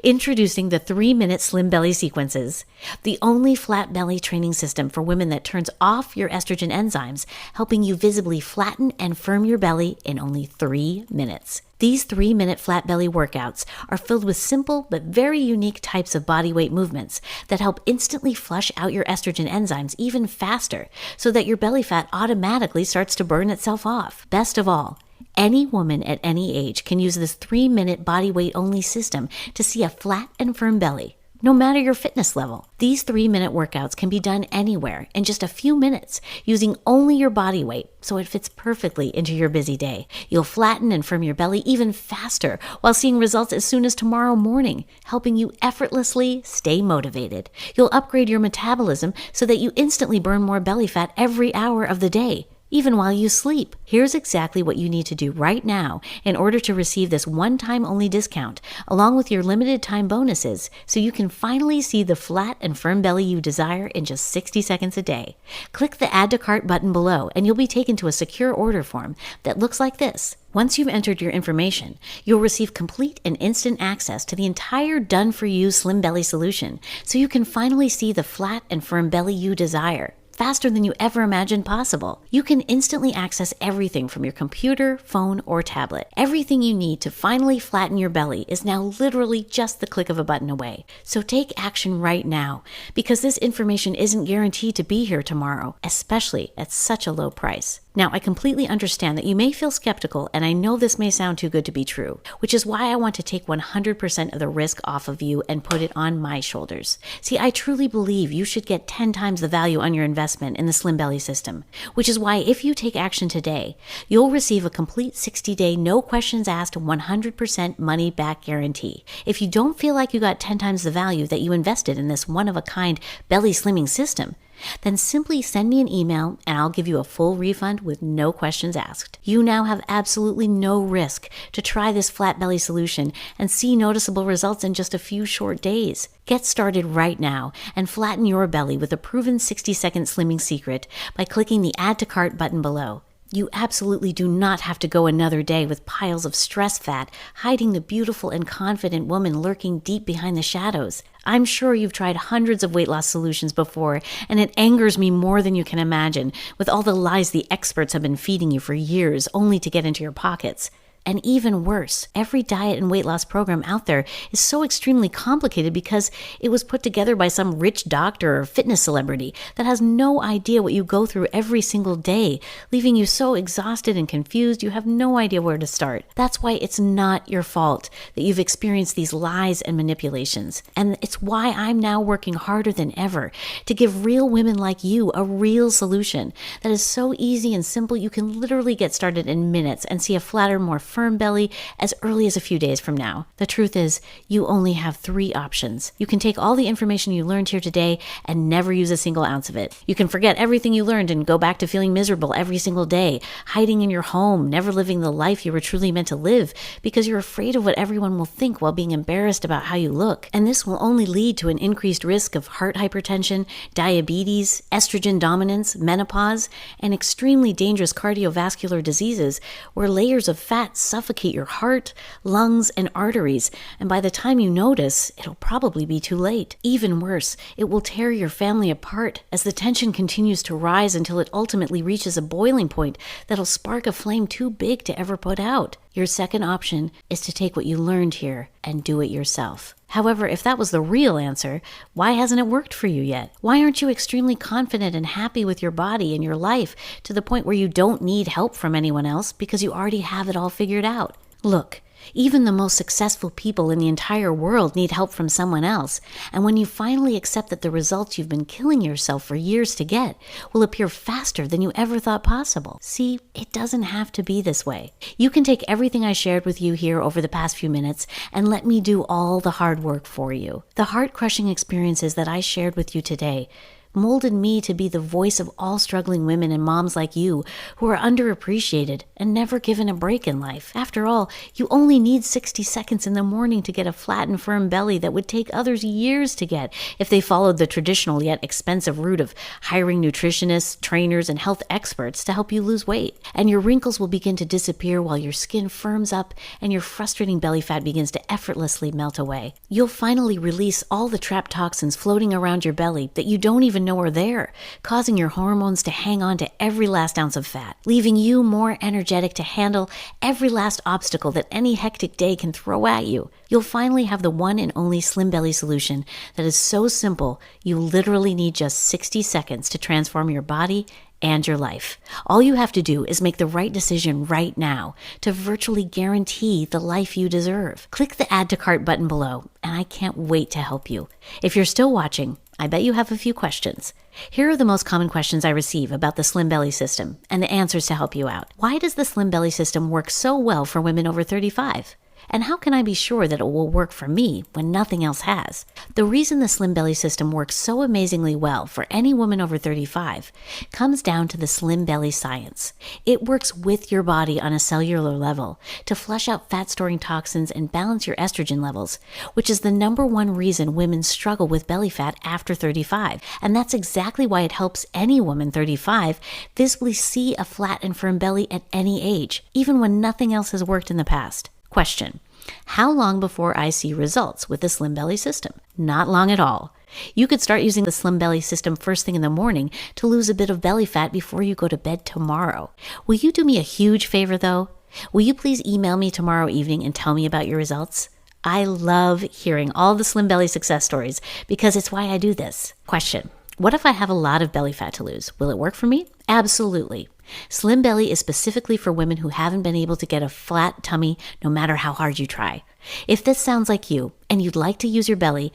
Introducing the 3-minute Slim Belly Sequences, the only flat belly training system for women that turns off your estrogen enzymes, helping you visibly flatten and firm your belly in only 3 minutes. These 3-minute flat belly workouts are filled with simple but very unique types of bodyweight movements that help instantly flush out your estrogen enzymes even faster so that your belly fat automatically starts to burn itself off. Best of all, any woman at any age can use this 3-minute body weight only system to see a flat and firm belly, no matter your fitness level. These 3-minute workouts can be done anywhere in just a few minutes using only your body weight, so it fits perfectly into your busy day. You'll flatten and firm your belly even faster while seeing results as soon as tomorrow morning, helping you effortlessly stay motivated. You'll upgrade your metabolism so that you instantly burn more belly fat every hour of the day, even while you sleep. Here's exactly what you need to do right now in order to receive this one-time only discount, along with your limited time bonuses, so you can finally see the flat and firm belly you desire in just 60 seconds a day. Click the Add to Cart button below, and you'll be taken to a secure order form that looks like this. Once you've entered your information, you'll receive complete and instant access to the entire done-for-you Slim Belly solution, so you can finally see the flat and firm belly you desire, faster than you ever imagined possible. You can instantly access everything from your computer, phone, or tablet. Everything you need to finally flatten your belly is now literally just the click of a button away. So take action right now, because this information isn't guaranteed to be here tomorrow, especially at such a low price. Now, I completely understand that you may feel skeptical, and I know this may sound too good to be true, which is why I want to take 100% of the risk off of you and put it on my shoulders. See, I truly believe you should get 10 times the value on your investment in the Slim Belly system, which is why if you take action today, you'll receive a complete 60-day, no questions asked, 100% money back guarantee. If you don't feel like you got 10 times the value that you invested in this one-of-a-kind belly slimming system, then simply send me an email and I'll give you a full refund with no questions asked. You now have absolutely no risk to try this flat belly solution and see noticeable results in just a few short days. Get started right now and flatten your belly with a proven 60-second slimming secret by clicking the Add to Cart button below. You absolutely do not have to go another day with piles of stress fat hiding the beautiful and confident woman lurking deep behind the shadows. I'm sure you've tried hundreds of weight loss solutions before, and it angers me more than you can imagine with all the lies the experts have been feeding you for years only to get into your pockets. And even worse, every diet and weight loss program out there is so extremely complicated because it was put together by some rich doctor or fitness celebrity that has no idea what you go through every single day, leaving you so exhausted and confused you have no idea where to start. That's why it's not your fault that you've experienced these lies and manipulations. And it's why I'm now working harder than ever to give real women like you a real solution that is so easy and simple you can literally get started in minutes and see a flatter, more firm belly as early as a few days from now. The truth is, you only have 3 options. You can take all the information you learned here today and never use a single ounce of it. You can forget everything you learned and go back to feeling miserable every single day, hiding in your home, never living the life you were truly meant to live because you're afraid of what everyone will think while being embarrassed about how you look. And this will only lead to an increased risk of heart hypertension, diabetes, estrogen dominance, menopause, and extremely dangerous cardiovascular diseases where layers of fat suffocate your heart, lungs, and arteries, and by the time you notice, it'll probably be too late. Even worse, it will tear your family apart as the tension continues to rise until it ultimately reaches a boiling point that'll spark a flame too big to ever put out. Your second option is to take what you learned here and do it yourself. However, if that was the real answer, why hasn't it worked for you yet? Why aren't you extremely confident and happy with your body and your life to the point where you don't need help from anyone else because you already have it all figured out? Look, Even the most successful people in the entire world need help from someone else. And when you finally accept that the results you've been killing yourself for years to get will appear faster than you ever thought possible. See, it doesn't have to be this way. You can take everything I shared with you here over the past few minutes and let me do all the hard work for you. The heart-crushing experiences that I shared with you today molded me to be the voice of all struggling women and moms like you who are underappreciated and never given a break in life. After all, you only need 60 seconds in the morning to get a flat and firm belly that would take others years to get if they followed the traditional yet expensive route of hiring nutritionists, trainers, and health experts to help you lose weight. And your wrinkles will begin to disappear while your skin firms up and your frustrating belly fat begins to effortlessly melt away. You'll finally release all the trapped toxins floating around your belly that you don't even know are there, causing your hormones to hang on to every last ounce of fat, leaving you more energetic to handle every last obstacle that any hectic day can throw at you. You'll finally have the one and only Slim Belly solution that is so simple, you literally need just 60 seconds to transform your body and your life. All you have to do is make the right decision right now to virtually guarantee the life you deserve. Click the Add to Cart button below, and I can't wait to help you. If you're still watching, I bet you have a few questions. Here are the most common questions I receive about the Slim Belly system and the answers to help you out. Why does the Slim Belly system work so well for women over 35? And how can I be sure that it will work for me when nothing else has? The reason the Slim Belly system works so amazingly well for any woman over 35 comes down to the Slim Belly science. It works with your body on a cellular level to flush out fat-storing toxins and balance your estrogen levels, which is the number one reason women struggle with belly fat after 35. And that's exactly why it helps any woman 35 visibly see a flat and firm belly at any age, even when nothing else has worked in the past. Question: how long before I see results with the Slim Belly system? Not long at all. You could start using the Slim Belly system first thing in the morning to lose a bit of belly fat before you go to bed tomorrow. Will you do me a huge favor though? Will you please email me tomorrow evening and tell me about your results? I love hearing all the Slim Belly success stories because it's why I do this. Question: what if I have a lot of belly fat to lose? Will it work for me? Absolutely. Slim Belly is specifically for women who haven't been able to get a flat tummy no matter how hard you try. If this sounds like you and you'd like to use your belly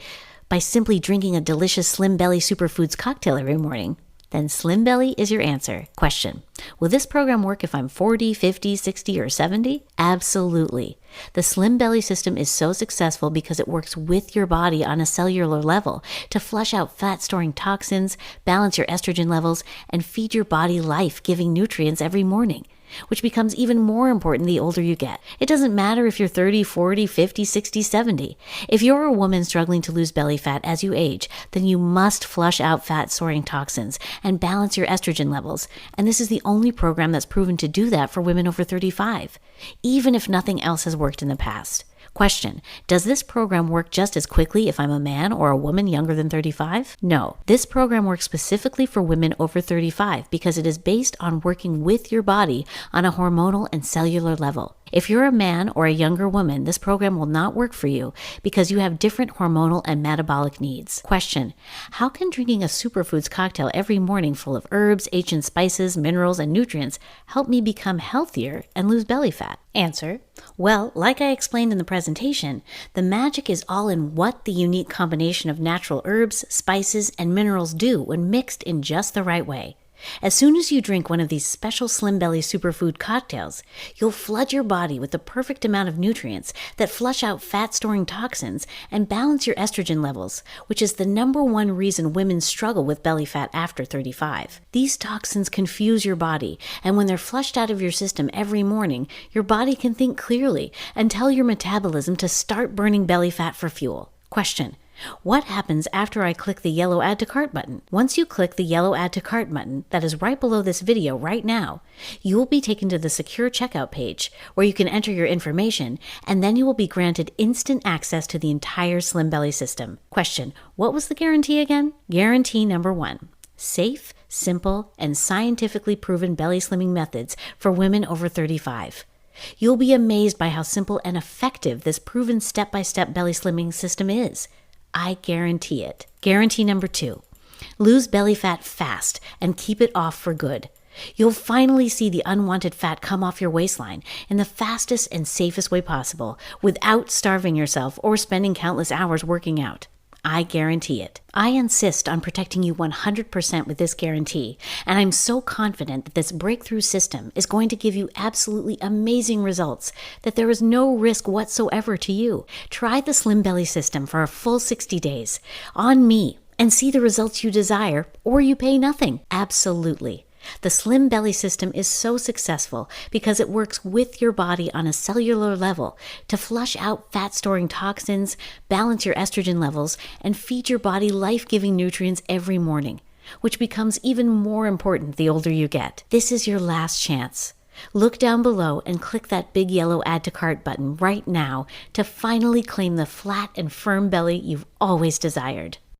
by simply drinking a delicious Slim Belly Superfoods cocktail every morning, then Slim Belly is your answer. Question: will this program work if I'm 40, 50, 60, or 70? Absolutely. The Slim Belly system is so successful because it works with your body on a cellular level to flush out fat-storing toxins, balance your estrogen levels, and feed your body life-giving nutrients every morning, which becomes even more important the older you get. It doesn't matter if you're 30, 40, 50, 60, 70. If you're a woman struggling to lose belly fat as you age, then you must flush out fat-storing toxins and balance your estrogen levels. And this is the only program that's proven to do that for women over 35, even if nothing else has worked in the past. Question: does this program work just as quickly if I'm a man or a woman younger than 35? No. This program works specifically for women over 35 because it is based on working with your body on a hormonal and cellular level. If you're a man or a younger woman, this program will not work for you because you have different hormonal and metabolic needs. Question: how can drinking a superfoods cocktail every morning full of herbs, ancient spices, minerals, and nutrients help me become healthier and lose belly fat? Answer: well, like I explained in the presentation, the magic is all in what the unique combination of natural herbs, spices, and minerals do when mixed in just the right way. As soon as you drink one of these special Slim Belly superfood cocktails, you'll flood your body with the perfect amount of nutrients that flush out fat-storing toxins and balance your estrogen levels, which is the number one reason women struggle with belly fat after 35. These toxins confuse your body, and when they're flushed out of your system every morning, your body can think clearly and tell your metabolism to start burning belly fat for fuel. Question: what happens after I click the yellow Add to Cart button? Once you click the yellow Add to Cart button that is right below this video right now, you will be taken to the secure checkout page where you can enter your information, and then you will be granted instant access to the entire Slim Belly system. Question: what was the guarantee again? Guarantee number 1. Safe, simple, and scientifically proven belly slimming methods for women over 35. You'll be amazed by how simple and effective this proven step-by-step belly slimming system is. I guarantee it. Guarantee number 2. Lose belly fat fast and keep it off for good. You'll finally see the unwanted fat come off your waistline in the fastest and safest way possible without starving yourself or spending countless hours working out. I guarantee it. I insist on protecting you 100% with this guarantee, and I'm so confident that this breakthrough system is going to give you absolutely amazing results that there is no risk whatsoever to you. Try the Slim Belly system for a full 60 days on me and see the results you desire, or you pay nothing. Absolutely. The Slim Belly system is so successful because it works with your body on a cellular level to flush out fat-storing toxins, balance your estrogen levels, and feed your body life-giving nutrients every morning, which becomes even more important the older you get. This is your last chance. Look down below and click that big yellow Add to Cart button right now to finally claim the flat and firm belly you've always desired.